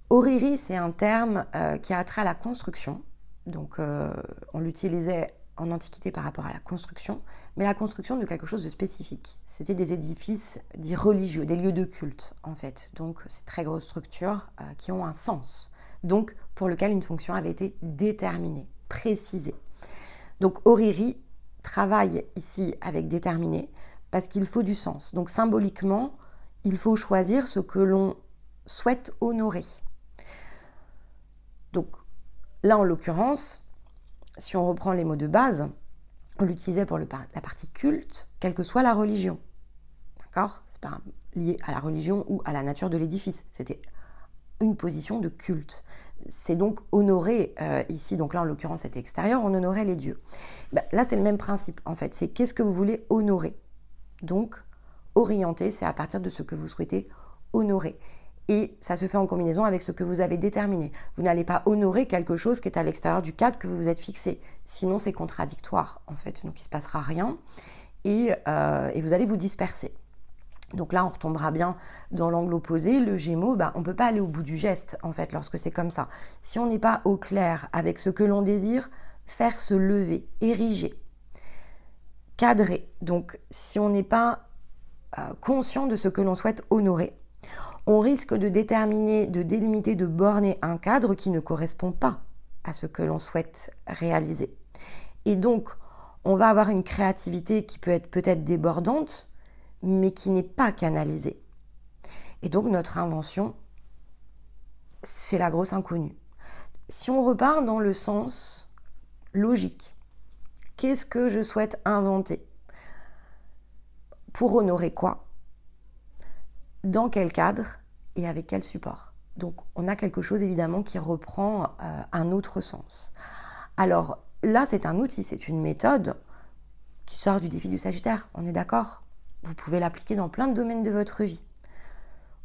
Oriri, c'est un terme qui a trait à la construction. Donc, on l'utilisait en Antiquité par rapport à la construction, mais la construction de quelque chose de spécifique. C'était des édifices dits religieux, des lieux de culte, en fait. Donc, c'est très grosses structures qui ont un sens, donc pour lequel une fonction avait été déterminée, précisée. Donc, Oriri travaille ici avec déterminé parce qu'il faut du sens. Donc, symboliquement, il faut choisir ce que l'on souhaite honorer. Donc là, en l'occurrence, si on reprend les mots de base, on l'utilisait pour la partie culte, quelle que soit la religion. D'accord ? C'est pas lié à la religion ou à la nature de l'édifice. C'était une position de culte. C'est donc honorer ici, donc là en l'occurrence c'était extérieur, on honorait les dieux. Là c'est le même principe en fait, c'est qu'est-ce que vous voulez honorer. Donc orienter, c'est à partir de ce que vous souhaitez honorer. Et ça se fait en combinaison avec ce que vous avez déterminé. Vous n'allez pas honorer quelque chose qui est à l'extérieur du cadre que vous vous êtes fixé. Sinon, c'est contradictoire, en fait. Donc, il ne se passera rien et vous allez vous disperser. Donc là, on retombera bien dans l'angle opposé. Le Gémeaux, on ne peut pas aller au bout du geste, en fait, lorsque c'est comme ça. Si on n'est pas au clair avec ce que l'on désire, faire se lever, ériger, cadrer. Donc, si on n'est pas conscient de ce que l'on souhaite honorer, on risque de déterminer, de délimiter, de borner un cadre qui ne correspond pas à ce que l'on souhaite réaliser. Et donc, On va avoir une créativité qui peut être peut-être débordante, mais qui n'est pas canalisée. Et donc notre invention, c'est la grosse inconnue. Si on repart dans le sens logique, qu'est-ce que je souhaite inventer? Pour honorer quoi? Dans quel cadre et avec quel support? Donc on a quelque chose évidemment qui reprend un autre sens. Alors là, c'est un outil, c'est une méthode qui sort du défi du Sagittaire, on est d'accord? Vous pouvez l'appliquer dans plein de domaines de votre vie.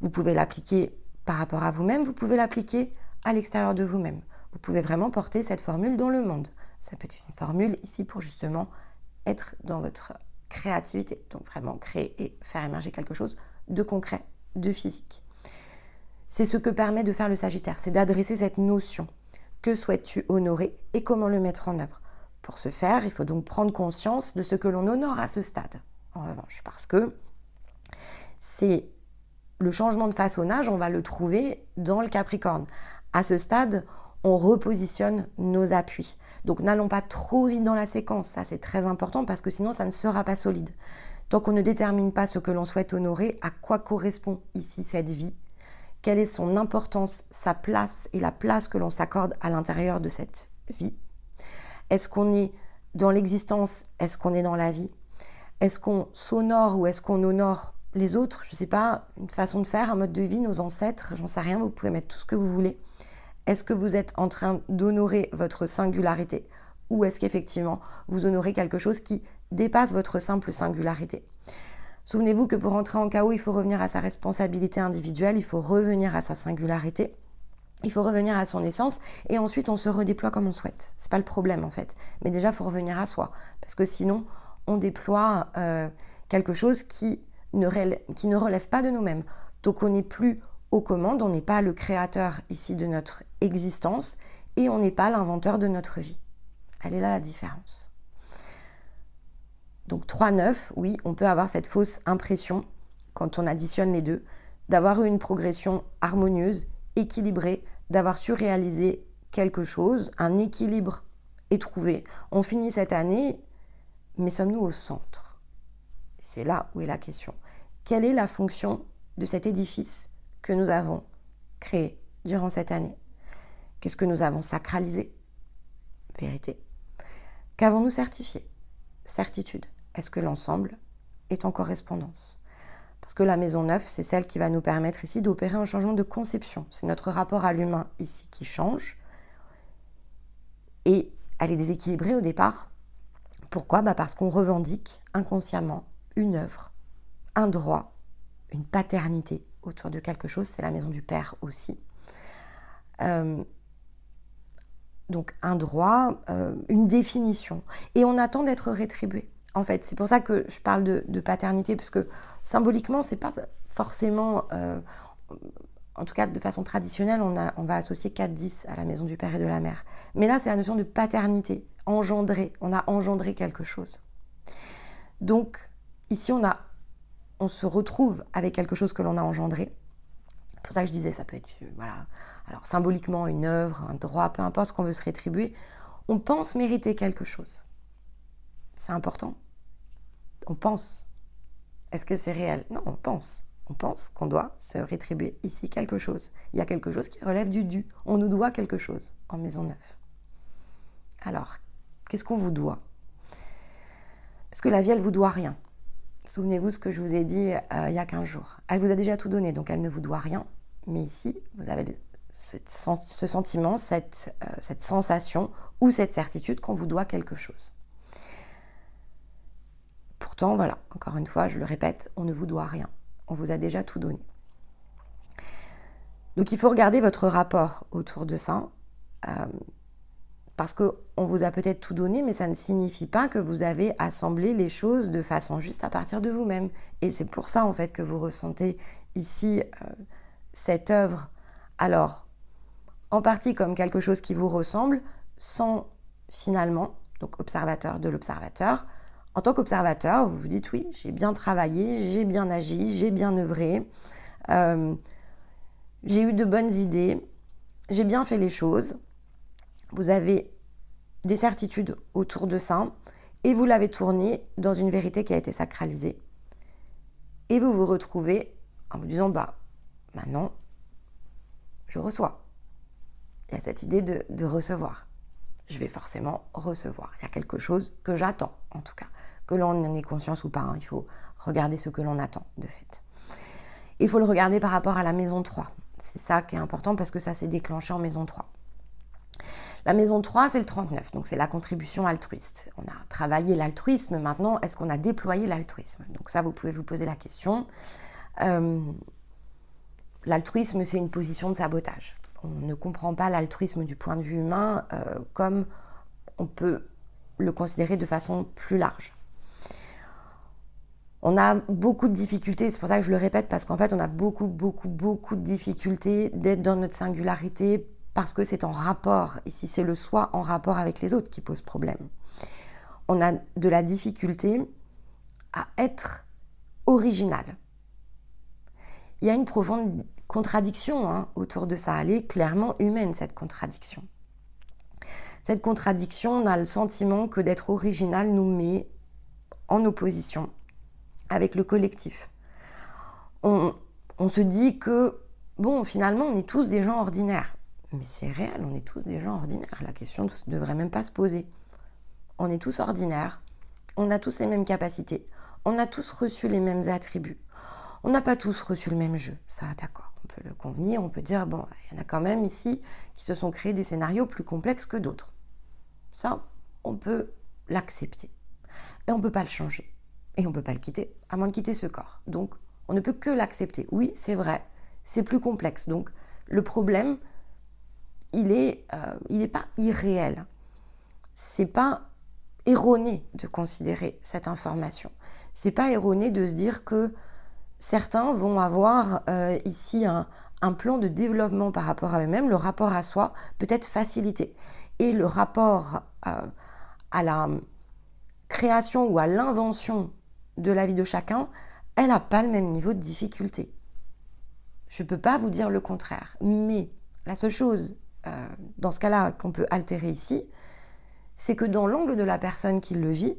Vous pouvez l'appliquer par rapport à vous-même, vous pouvez l'appliquer à l'extérieur de vous-même. Vous pouvez vraiment porter cette formule dans le monde. Ça peut être une formule ici pour justement être dans votre créativité, donc vraiment créer et faire émerger quelque chose de concret, de physique. C'est ce que permet de faire le Sagittaire, c'est d'adresser cette notion. Que souhaites-tu honorer et comment le mettre en œuvre? Pour ce faire, il faut donc prendre conscience de ce que l'on honore à ce stade, en revanche, parce que c'est le changement de façonnage, on va le trouver dans le Capricorne. À ce stade, on repositionne nos appuis. Donc n'allons pas trop vite dans la séquence, ça c'est très important parce que sinon ça ne sera pas solide. Tant qu'on ne détermine pas ce que l'on souhaite honorer, à quoi correspond ici cette vie, quelle est son importance, sa place et la place que l'on s'accorde à l'intérieur de cette vie. Est-ce qu'on est dans l'existence? Est-ce qu'on est dans la vie? Est-ce qu'on s'honore ou est-ce qu'on honore les autres? Je ne sais pas, une façon de faire, un mode de vie, nos ancêtres, j'en sais rien, vous pouvez mettre tout ce que vous voulez. Est-ce que vous êtes en train d'honorer votre singularité ou est-ce qu'effectivement vous honorez quelque chose qui dépasse votre simple singularité? Souvenez-vous que pour entrer en chaos, il faut revenir à sa responsabilité individuelle, il faut revenir à sa singularité, il faut revenir à son essence et ensuite on se redéploie comme on souhaite. C'est pas le problème en fait, mais déjà il faut revenir à soi parce que sinon on déploie quelque chose qui ne relève pas de nous-mêmes. Donc on n'est plus aux commandes, on n'est pas le créateur ici de notre existence et on n'est pas l'inventeur de notre vie. Elle est là la différence. Donc 3-9, oui, on peut avoir cette fausse impression, quand on additionne les deux, d'avoir eu une progression harmonieuse, équilibrée, d'avoir su réaliser quelque chose, un équilibre est trouvé. On finit cette année, mais sommes-nous au centre? C'est là où est la question. Quelle est la fonction de cet édifice que nous avons créé durant cette année? Qu'est-ce que nous avons sacralisé? Vérité. Qu'avons-nous certifié? Certitude. Est-ce que l'ensemble est en correspondance? Parce que la maison 9, c'est celle qui va nous permettre ici d'opérer un changement de conception. C'est notre rapport à l'humain ici qui change. Et elle est déséquilibrée au départ. Pourquoi? Parce qu'on revendique inconsciemment une œuvre, un droit, une paternité autour de quelque chose. C'est la maison du père aussi. Donc un droit, une définition. Et on attend d'être rétribué. En fait, c'est pour ça que je parle de paternité, parce que symboliquement, c'est pas forcément, en tout cas de façon traditionnelle, on va associer 4-10 à la maison du père et de la mère. Mais là, c'est la notion de paternité, engendrer. On a engendré quelque chose. Donc, ici, on se retrouve avec quelque chose que l'on a engendré. C'est pour ça que je disais, ça peut être, voilà, alors symboliquement une œuvre, un droit, peu importe ce qu'on veut se rétribuer. On pense mériter quelque chose. C'est important. On pense. Est-ce que c'est réel? Non, on pense. On pense qu'on doit se rétribuer ici quelque chose. Il y a quelque chose qui relève du dû. On nous doit quelque chose en maison 9. Alors, qu'est-ce qu'on vous doit? Parce que la vie, elle ne vous doit rien. Souvenez-vous ce que je vous ai dit il y a 15 jours. Elle vous a déjà tout donné, donc elle ne vous doit rien. Mais ici, vous avez ce sentiment, cette sensation ou cette certitude qu'on vous doit quelque chose. Pourtant, voilà, encore une fois, je le répète, on ne vous doit rien. On vous a déjà tout donné. Donc, il faut regarder votre rapport autour de ça, parce qu'on vous a peut-être tout donné, mais ça ne signifie pas que vous avez assemblé les choses de façon juste à partir de vous-même. Et c'est pour ça, en fait, que vous ressentez ici cette œuvre, alors, en partie comme quelque chose qui vous ressemble, sans finalement, donc observateur de l'observateur. En tant qu'observateur, vous vous dites oui, j'ai bien travaillé, j'ai bien agi, j'ai bien œuvré, j'ai eu de bonnes idées, j'ai bien fait les choses. Vous avez des certitudes autour de ça et vous l'avez tourné dans une vérité qui a été sacralisée. Et vous vous retrouvez en vous disant, maintenant, je reçois. Il y a cette idée de recevoir. Je vais forcément recevoir. Il y a quelque chose que j'attends, en tout cas. Que l'on en ait conscience ou pas, il faut regarder ce que l'on attend, de fait. Il faut le regarder par rapport à la maison 3. C'est ça qui est important parce que ça s'est déclenché en maison 3. La maison 3, c'est le 39, donc c'est la contribution altruiste. On a travaillé l'altruisme, maintenant, est-ce qu'on a déployé l'altruisme? Donc ça, vous pouvez vous poser la question. L'altruisme, c'est une position de sabotage. On ne comprend pas l'altruisme du point de vue humain comme on peut le considérer de façon plus large. On a beaucoup de difficultés, c'est pour ça que je le répète, parce qu'en fait, on a beaucoup de difficultés d'être dans notre singularité, parce que c'est en rapport, ici c'est le soi en rapport avec les autres qui pose problème. On a de la difficulté à être original. Il y a une profonde contradiction autour de ça, elle est clairement humaine cette contradiction. Cette contradiction, on a le sentiment que d'être original nous met en opposition avec le collectif. On se dit que, finalement, on est tous des gens ordinaires. Mais c'est réel, on est tous des gens ordinaires. La question ne devrait même pas se poser. On est tous ordinaires, on a tous les mêmes capacités, on a tous reçu les mêmes attributs. On n'a pas tous reçu le même jeu, ça d'accord, on peut le convenir, on peut dire, il y en a quand même ici qui se sont créés des scénarios plus complexes que d'autres. Ça, on peut l'accepter. Et on ne peut pas le changer. Et on ne peut pas le quitter, à moins de quitter ce corps. Donc, on ne peut que l'accepter. Oui, c'est vrai, c'est plus complexe. Donc, le problème, il est pas irréel. C'est pas erroné de considérer cette information. C'est pas erroné de se dire que certains vont avoir ici un plan de développement par rapport à eux-mêmes, le rapport à soi peut être facilité. Et le rapport à la création ou à l'invention de la vie de chacun, elle n'a pas le même niveau de difficulté. Je ne peux pas vous dire le contraire. Mais la seule chose, dans ce cas-là, qu'on peut altérer ici, c'est que dans l'angle de la personne qui le vit,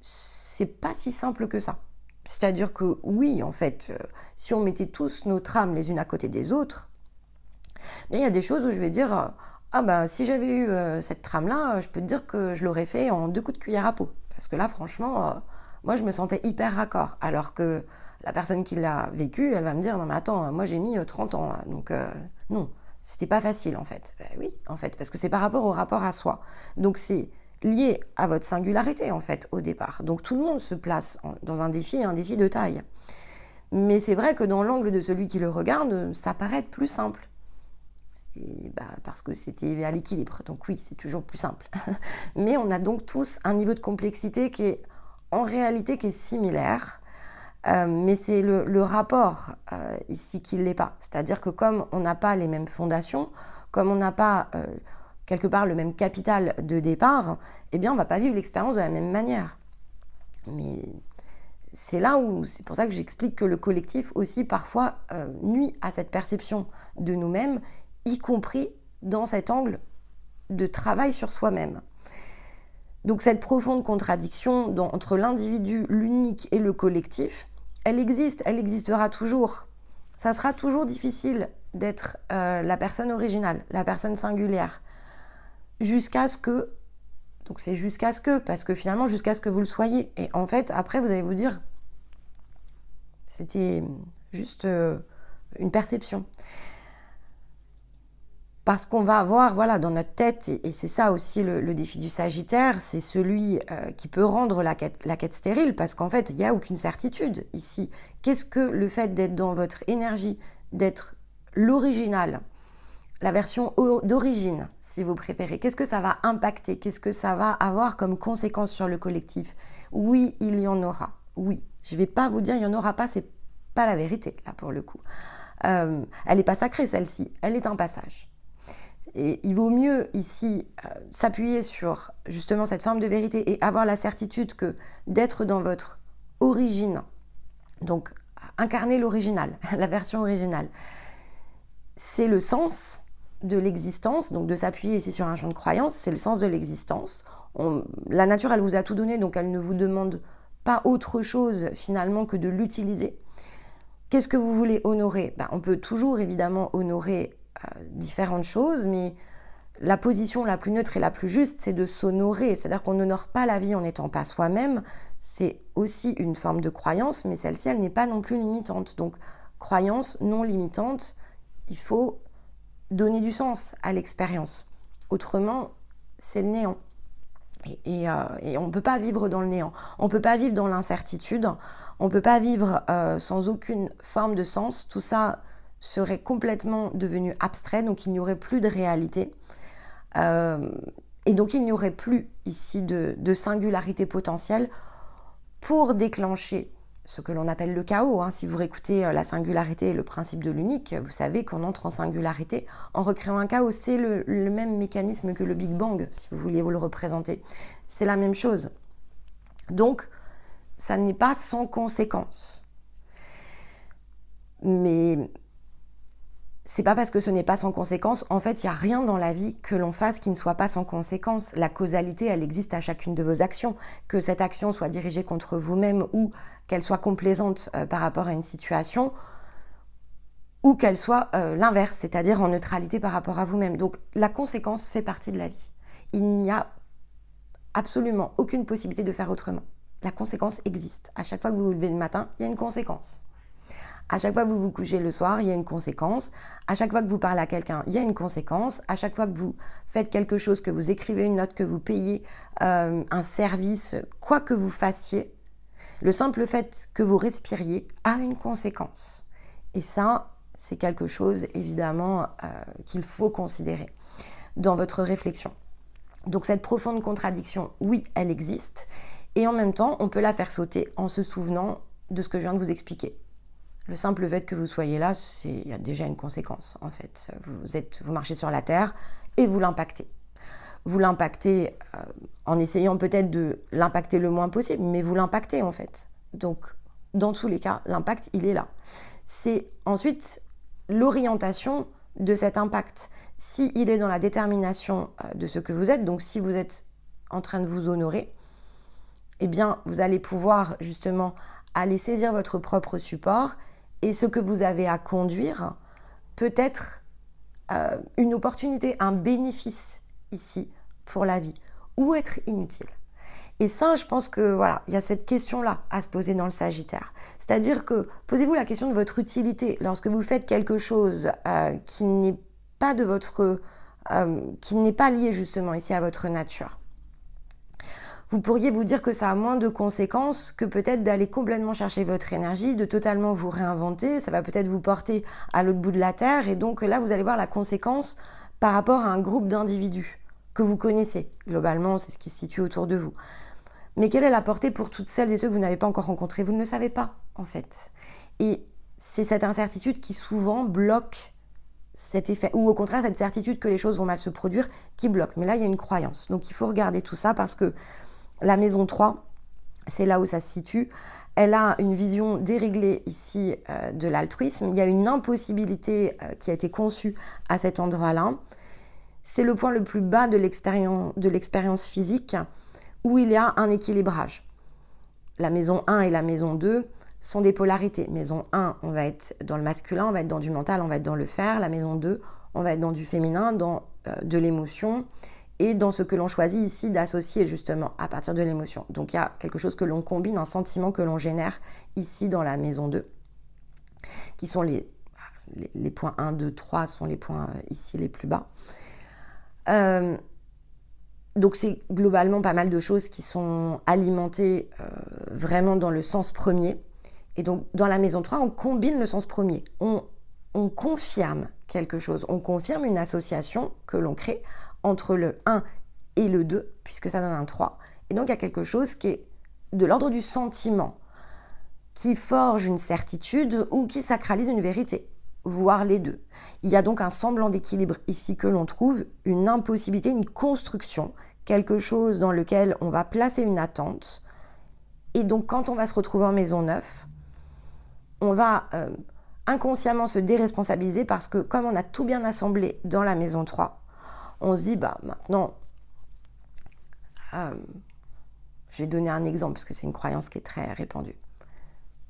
c'est pas si simple que ça. C'est-à-dire que oui, en fait, si on mettait tous nos trames les unes à côté des autres, mais il y a des choses où je vais dire si j'avais eu cette trame-là, je peux te dire que je l'aurais fait en 2 coups de cuillère à peau. Parce que là, franchement, moi, je me sentais hyper raccord. Alors que la personne qui l'a vécu, elle va me dire, non mais attends, moi j'ai mis 30 ans, donc non, c'était pas facile en fait. Oui, en fait, parce que c'est par rapport au rapport à soi. Donc c'est lié à votre singularité en fait au départ. Donc tout le monde se place dans un défi de taille. Mais c'est vrai que dans l'angle de celui qui le regarde, ça paraît être plus simple. Et parce que c'était à l'équilibre. Donc oui, c'est toujours plus simple. Mais on a donc tous un niveau de complexité qui est en réalité qui est similaire. Mais c'est le rapport ici qui ne l'est pas. C'est-à-dire que comme on n'a pas les mêmes fondations, comme on n'a pas quelque part le même capital de départ, eh bien on ne va pas vivre l'expérience de la même manière. Mais c'est là où, c'est pour ça que j'explique que le collectif aussi parfois nuit à cette perception de nous-mêmes, y compris dans cet angle de travail sur soi-même. Donc cette profonde contradiction entre l'individu, l'unique et le collectif, elle existe, elle existera toujours. Ça sera toujours difficile d'être la personne originale, la personne singulière, jusqu'à ce que, donc c'est jusqu'à ce que, parce que finalement jusqu'à ce que vous le soyez. Et en fait, après vous allez vous dire, c'était juste une perception. Parce qu'on va avoir, dans notre tête, et c'est ça aussi le défi du Sagittaire, c'est celui qui peut rendre la quête stérile, parce qu'en fait, il n'y a aucune certitude ici. Qu'est-ce que le fait d'être dans votre énergie, d'être l'original, la version d'origine, si vous préférez, qu'est-ce que ça va impacter? Qu'est-ce que ça va avoir comme conséquence sur le collectif? Oui, il y en aura. Oui, je ne vais pas vous dire il n'y en aura pas, c'est pas la vérité, là, pour le coup. Elle n'est pas sacrée, celle-ci, elle est un passage. Et il vaut mieux ici s'appuyer sur justement cette forme de vérité et avoir la certitude que d'être dans votre origine, donc incarner l'original, la version originale, c'est le sens de l'existence, donc de s'appuyer ici sur un champ de croyance, c'est le sens de l'existence. La nature, elle vous a tout donné, donc elle ne vous demande pas autre chose finalement que de l'utiliser. Qu'est-ce que vous voulez honorer? On peut toujours évidemment honorer différentes choses, mais la position la plus neutre et la plus juste, c'est de s'honorer. C'est-à-dire qu'on n'honore pas la vie en n'étant pas soi-même. C'est aussi une forme de croyance, mais celle-ci, elle n'est pas non plus limitante. Donc, croyance non limitante, il faut donner du sens à l'expérience. Autrement, c'est le néant. Et on ne peut pas vivre dans le néant. On ne peut pas vivre dans l'incertitude. On ne peut pas vivre sans aucune forme de sens. Tout ça serait complètement devenu abstrait, donc il n'y aurait plus de réalité. Et donc il n'y aurait plus ici de singularité potentielle pour déclencher ce que l'on appelle le chaos. Si vous réécoutez la singularité et le principe de l'unique, vous savez qu'on entre en singularité en recréant un chaos. C'est le même mécanisme que le Big Bang, si vous vouliez vous le représenter. C'est la même chose. Donc, ça n'est pas sans conséquence. Mais c'est pas parce que ce n'est pas sans conséquence. En fait, il n'y a rien dans la vie que l'on fasse qui ne soit pas sans conséquence. La causalité, elle existe à chacune de vos actions. Que cette action soit dirigée contre vous-même ou qu'elle soit complaisante par rapport à une situation, ou qu'elle soit l'inverse, c'est-à-dire en neutralité par rapport à vous-même. Donc, la conséquence fait partie de la vie. Il n'y a absolument aucune possibilité de faire autrement. La conséquence existe. À chaque fois que vous vous levez le matin, il y a une conséquence. À chaque fois que vous vous couchez le soir, il y a une conséquence. À chaque fois que vous parlez à quelqu'un, il y a une conséquence. À chaque fois que vous faites quelque chose, que vous écrivez une note, que vous payez un service, quoi que vous fassiez, le simple fait que vous respiriez a une conséquence. Et ça, c'est quelque chose, évidemment, qu'il faut considérer dans votre réflexion. Donc cette profonde contradiction, oui, elle existe. Et en même temps, on peut la faire sauter en se souvenant de ce que je viens de vous expliquer. Le simple fait que vous soyez là, il y a déjà une conséquence, en fait. Vous marchez sur la terre et vous l'impactez. Vous l'impactez en essayant peut-être de l'impacter le moins possible, mais vous l'impactez, en fait. Donc, dans tous les cas, l'impact, il est là. C'est ensuite l'orientation de cet impact. S'il est dans la détermination de ce que vous êtes, donc si vous êtes en train de vous honorer, eh bien, vous allez pouvoir justement aller saisir votre propre support. Et ce que vous avez à conduire peut être une opportunité, un bénéfice ici pour la vie, ou être inutile. Et ça, je pense que voilà, il y a cette question-là à se poser dans le Sagittaire. C'est-à-dire que posez-vous la question de votre utilité lorsque vous faites quelque chose qui n'est pas de votre, qui n'est pas lié justement ici à votre nature. Vous pourriez vous dire que ça a moins de conséquences que peut-être d'aller complètement chercher votre énergie, de totalement vous réinventer. Ça va peut-être vous porter à l'autre bout de la Terre. Et donc là, vous allez voir la conséquence par rapport à un groupe d'individus que vous connaissez. Globalement, c'est ce qui se situe autour de vous. Mais quelle est la portée pour toutes celles et ceux que vous n'avez pas encore rencontrés? Vous ne le savez pas, en fait. Et c'est cette incertitude qui souvent bloque cet effet. Ou au contraire, cette certitude que les choses vont mal se produire qui bloque. Mais là, il y a une croyance. Donc il faut regarder tout ça parce que la maison 3, c'est là où ça se situe. Elle a une vision déréglée ici de l'altruisme. Il y a une impossibilité qui a été conçue à cet endroit-là. C'est le point le plus bas de l'expérience physique où il y a un équilibrage. La maison 1 et la maison 2 sont des polarités. Maison 1, on va être dans le masculin, on va être dans du mental, on va être dans le faire. La maison 2, on va être dans du féminin, dans de l'émotion. Et dans ce que l'on choisit ici d'associer justement à partir de l'émotion. Donc il y a quelque chose que l'on combine, un sentiment que l'on génère ici dans la maison 2, qui sont les points 1, 2, 3 sont les points ici les plus bas. Donc c'est globalement pas mal de choses qui sont alimentées vraiment dans le sens premier. Et donc dans la maison 3, on combine le sens premier. On confirme quelque chose, on confirme une association que l'on crée entre le 1 et le 2, puisque ça donne un 3. Et donc, il y a quelque chose qui est de l'ordre du sentiment, qui forge une certitude ou qui sacralise une vérité, voire les deux. Il y a donc un semblant d'équilibre ici que l'on trouve, une impossibilité, une construction, quelque chose dans lequel on va placer une attente. Et donc, quand on va se retrouver en maison 9, on va inconsciemment se déresponsabiliser parce que comme on a tout bien assemblé dans la maison 3, on se dit, maintenant, Je vais donner un exemple parce que c'est une croyance qui est très répandue.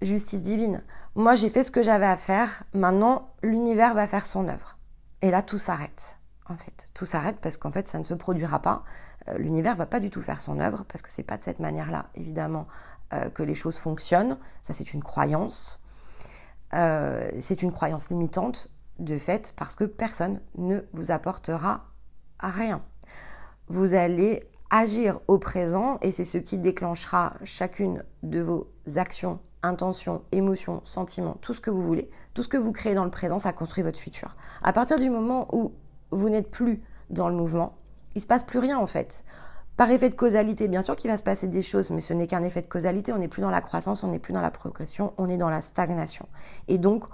Justice divine. Moi, j'ai fait ce que j'avais à faire. Maintenant, l'univers va faire son œuvre. Et là, tout s'arrête. En fait, tout s'arrête parce qu'en fait, ça ne se produira pas. L'univers va pas du tout faire son œuvre parce que c'est pas de cette manière-là, évidemment, que les choses fonctionnent. Ça, c'est une croyance. C'est une croyance limitante, de fait, parce que personne ne vous apportera rien. Vous allez agir au présent et c'est ce qui déclenchera chacune de vos actions, intentions, émotions, sentiments, tout ce que vous voulez, tout ce que vous créez dans le présent, ça construit votre futur. À partir du moment où vous n'êtes plus dans le mouvement, il ne se passe plus rien en fait. Par effet de causalité, bien sûr qu'il va se passer des choses, mais ce n'est qu'un effet de causalité, on n'est plus dans la croissance, on n'est plus dans la progression, on est dans la stagnation. Et donc,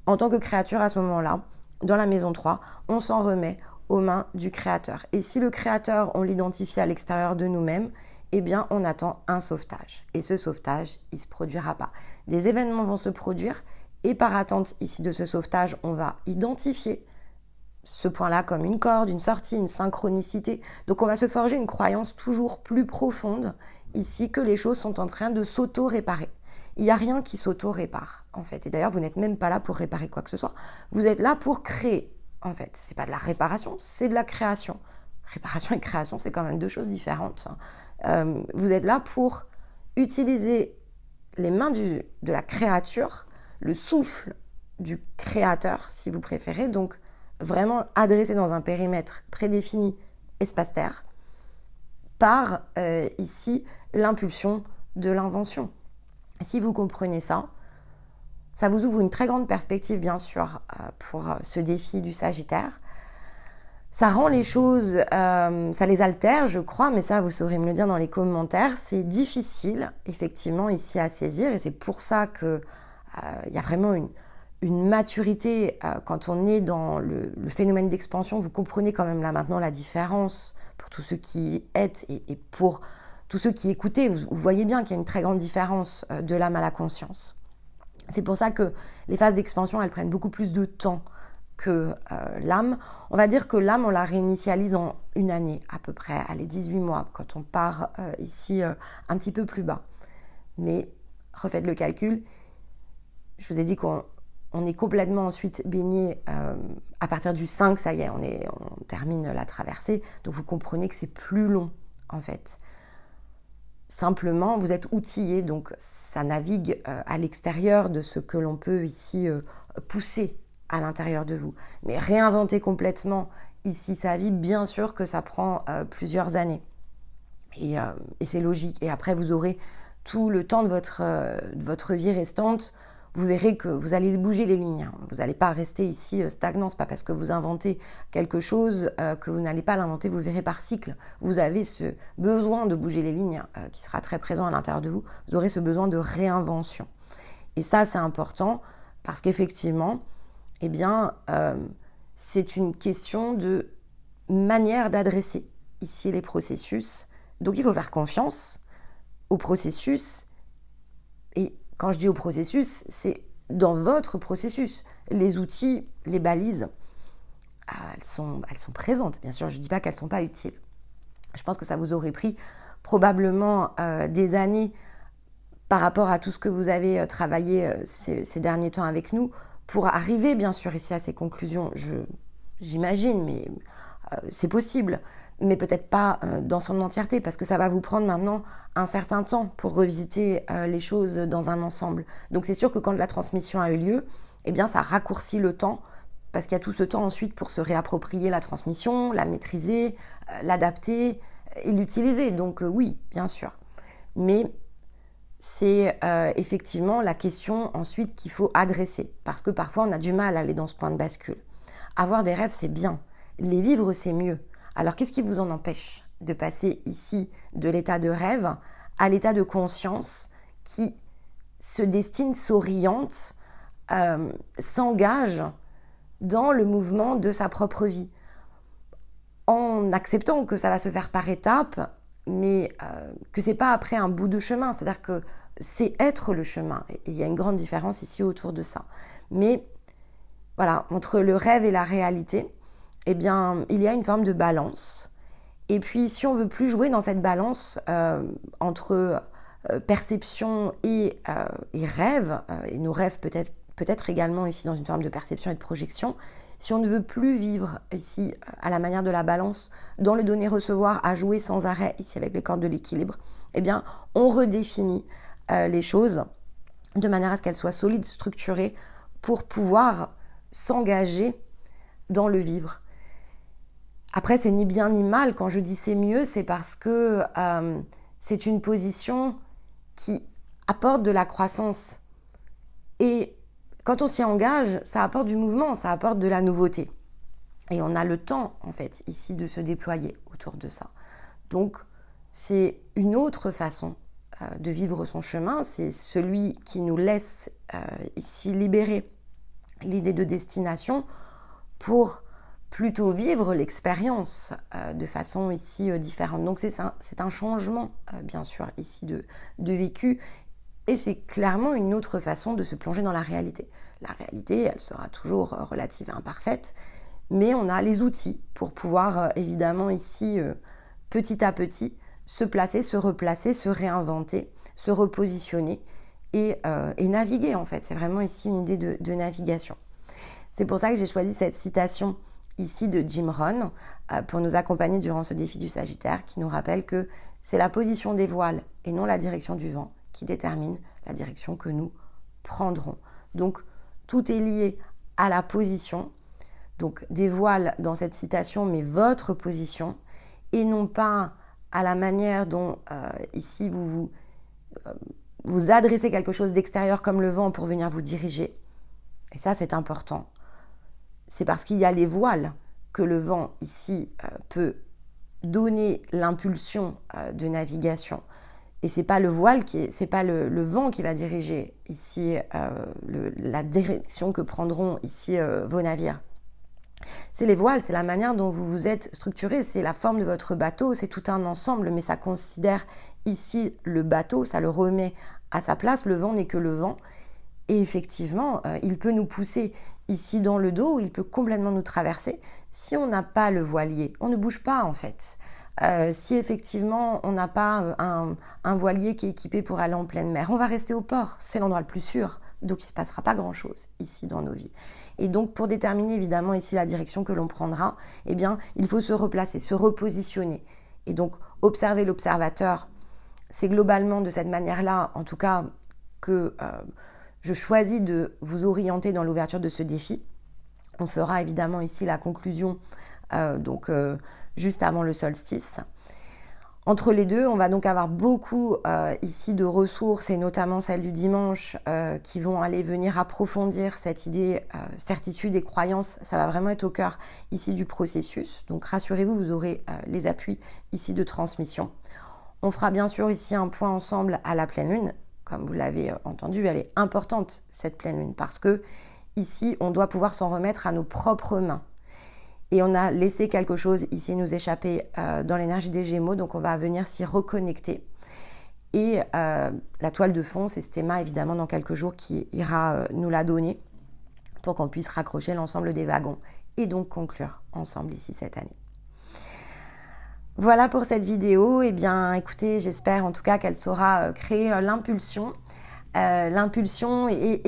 en tant que créature à ce moment-là, dans la maison 3, on s'en remet aux mains du créateur. Et si le créateur, on l'identifie à l'extérieur de nous-mêmes, eh bien, on attend un sauvetage. Et ce sauvetage, il ne se produira pas. Des événements vont se produire et par attente ici de ce sauvetage, on va identifier ce point-là comme une corde, une sortie, une synchronicité. Donc, on va se forger une croyance toujours plus profonde ici que les choses sont en train de s'auto-réparer. Il n'y a rien qui s'auto-répare, en fait. Et d'ailleurs, vous n'êtes même pas là pour réparer quoi que ce soit. Vous êtes là pour créer. En fait, c'est pas de la réparation, c'est de la création. Réparation et création, c'est quand même deux choses différentes. Vous êtes là pour utiliser les mains de la créature, le souffle du créateur, si vous préférez, donc vraiment adressé dans un périmètre prédéfini espace-terre, par ici l'impulsion de l'invention. Si vous comprenez ça, ça vous ouvre une très grande perspective, bien sûr, pour ce défi du Sagittaire. Ça rend les choses, ça les altère, je crois, mais ça, vous saurez me le dire dans les commentaires. C'est difficile, effectivement, ici à saisir, et c'est pour ça qu'il y a vraiment une maturité quand on est dans le phénomène d'expansion. Vous comprenez quand même là maintenant la différence pour tous ceux qui êtes et pour tous ceux qui écoutez. Vous voyez bien qu'il y a une très grande différence de l'âme à la conscience. C'est pour ça que les phases d'expansion, elles prennent beaucoup plus de temps que l'âme. On va dire que l'âme, on la réinitialise en une année à peu près, allez, 18 mois, quand on part ici un petit peu plus bas. Mais refaites le calcul, je vous ai dit qu'on est complètement ensuite baigné à partir du 5, ça y est, on termine la traversée, donc vous comprenez que c'est plus long en fait. Simplement, vous êtes outillé, donc ça navigue à l'extérieur de ce que l'on peut ici pousser à l'intérieur de vous. Mais réinventer complètement ici sa vie, bien sûr que ça prend plusieurs années. Et c'est logique. Et après, vous aurez tout le temps de votre vie restante. Vous verrez que vous allez bouger les lignes. Vous n'allez pas rester ici stagnant. Ce n'est pas parce que vous inventez quelque chose que vous n'allez pas l'inventer. Vous verrez par cycle. Vous avez ce besoin de bouger les lignes qui sera très présent à l'intérieur de vous. Vous aurez ce besoin de réinvention. Et ça, c'est important parce qu'effectivement, eh bien, c'est une question de manière d'adresser ici les processus. Donc, il faut faire confiance au processus. Et quand je dis au processus, c'est dans votre processus. Les outils, les balises, elles sont présentes. Bien sûr, je ne dis pas qu'elles ne sont pas utiles. Je pense que ça vous aurait pris probablement des années par rapport à tout ce que vous avez travaillé ces derniers temps avec nous pour arriver, bien sûr, ici à ces conclusions. J'imagine, mais c'est possible. Mais peut-être pas dans son entièreté, parce que ça va vous prendre maintenant un certain temps pour revisiter les choses dans un ensemble. Donc c'est sûr que quand la transmission a eu lieu, eh bien ça raccourcit le temps, parce qu'il y a tout ce temps ensuite pour se réapproprier la transmission, la maîtriser, l'adapter et l'utiliser. Donc oui, bien sûr. Mais c'est effectivement la question ensuite qu'il faut adresser, parce que parfois on a du mal à aller dans ce point de bascule. Avoir des rêves, c'est bien. Les vivre, c'est mieux. Alors, qu'est-ce qui vous en empêche de passer ici de l'état de rêve à l'état de conscience qui se destine, s'oriente, s'engage dans le mouvement de sa propre vie, en acceptant que ça va se faire par étapes, mais que c'est pas après un bout de chemin, c'est-à-dire que c'est être le chemin. Et il y a une grande différence ici autour de ça. Mais voilà, entre le rêve et la réalité, eh bien, il y a une forme de balance. Et puis, si on veut plus jouer dans cette balance entre perception et rêve, et nos rêves peut-être également ici dans une forme de perception et de projection, si on ne veut plus vivre ici à la manière de la balance, dans le donner-recevoir, à jouer sans arrêt ici avec les cordes de l'équilibre, eh bien, on redéfinit les choses de manière à ce qu'elles soient solides, structurées, pour pouvoir s'engager dans le vivre. Après, c'est ni bien ni mal. Quand je dis c'est mieux, c'est parce que c'est une position qui apporte de la croissance. Et quand on s'y engage, ça apporte du mouvement, ça apporte de la nouveauté. Et on a le temps, en fait, ici, de se déployer autour de ça. Donc, c'est une autre façon de vivre son chemin. C'est celui qui nous laisse ici libérer l'idée de destination pour plutôt vivre l'expérience de façon ici différente. Donc c'est un changement, bien sûr, ici de vécu. Et c'est clairement une autre façon de se plonger dans la réalité. La réalité, elle sera toujours relative et imparfaite, mais on a les outils pour pouvoir, évidemment, ici, petit à petit, se placer, se replacer, se réinventer, se repositionner et naviguer, en fait. C'est vraiment ici une idée de navigation. C'est pour ça que j'ai choisi cette citation ici de Jim Rohn pour nous accompagner durant ce défi du Sagittaire, qui nous rappelle que c'est la position des voiles et non la direction du vent qui détermine la direction que nous prendrons. Donc tout est lié à la position, donc des voiles dans cette citation, mais votre position, et non pas à la manière dont ici vous adressez quelque chose d'extérieur comme le vent pour venir vous diriger. Et ça, c'est important. C'est parce qu'il y a les voiles que le vent ici peut donner l'impulsion de navigation. Et c'est pas le voile c'est pas le vent qui va diriger ici la direction que prendront ici vos navires. C'est les voiles, c'est la manière dont vous vous êtes structuré, c'est la forme de votre bateau, c'est tout un ensemble, mais ça considère ici le bateau, ça le remet à sa place. Le vent n'est que le vent. Et effectivement, il peut nous pousser ici dans le dos, il peut complètement nous traverser. Si on n'a pas le voilier, on ne bouge pas en fait. Si effectivement on n'a pas un voilier qui est équipé pour aller en pleine mer, on va rester au port, c'est l'endroit le plus sûr. Donc il ne se passera pas grand-chose ici dans nos vies. Et donc pour déterminer évidemment ici la direction que l'on prendra, eh bien il faut se replacer, se repositionner. Et donc observer l'observateur, c'est globalement de cette manière-là, en tout cas, que je choisis de vous orienter dans l'ouverture de ce défi. On fera évidemment ici la conclusion juste avant le solstice. Entre les deux, on va donc avoir beaucoup ici de ressources, et notamment celles du dimanche, qui vont aller venir approfondir cette idée, certitude et croyance. Ça va vraiment être au cœur ici du processus. Donc rassurez-vous, vous aurez les appuis ici de transmission. On fera bien sûr ici un point ensemble à la pleine lune. Comme vous l'avez entendu, elle est importante, cette pleine lune, parce que ici, on doit pouvoir s'en remettre à nos propres mains. Et on a laissé quelque chose ici nous échapper dans l'énergie des Gémeaux, donc on va venir s'y reconnecter. Et la toile de fond, c'est Stéma, évidemment, dans quelques jours, qui ira nous la donner pour qu'on puisse raccrocher l'ensemble des wagons et donc conclure ensemble ici cette année. Voilà pour cette vidéo. Eh bien, écoutez, j'espère en tout cas qu'elle saura créer l'impulsion et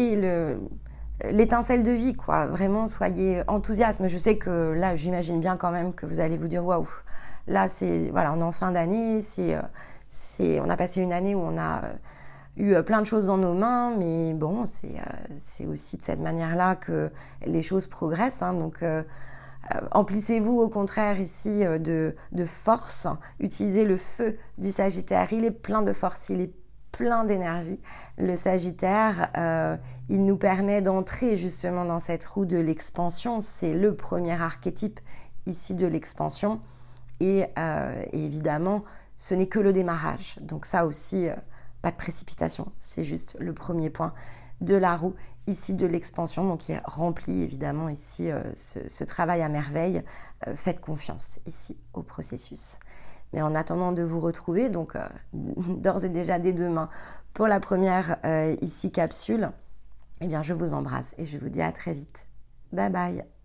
l'étincelle de vie, quoi. Vraiment, soyez enthousiastes. Je sais que là, j'imagine bien quand même que vous allez vous dire waouh. Là, on est en fin d'année. On a passé une année où on a eu plein de choses dans nos mains, mais bon, c'est aussi de cette manière-là que les choses progressent. Donc emplissez-vous au contraire ici de force, utilisez le feu du Sagittaire, il est plein de force, il est plein d'énergie. Le Sagittaire, il nous permet d'entrer justement dans cette roue de l'expansion, c'est le premier archétype ici de l'expansion et évidemment ce n'est que le démarrage, donc ça aussi pas de précipitation, c'est juste le premier point de la roue ici de l'expansion, donc qui remplit évidemment ici ce travail à merveille. Faites confiance ici au processus. Mais en attendant de vous retrouver, donc d'ores et déjà dès demain pour la première ici capsule, eh bien je vous embrasse et je vous dis à très vite. Bye bye.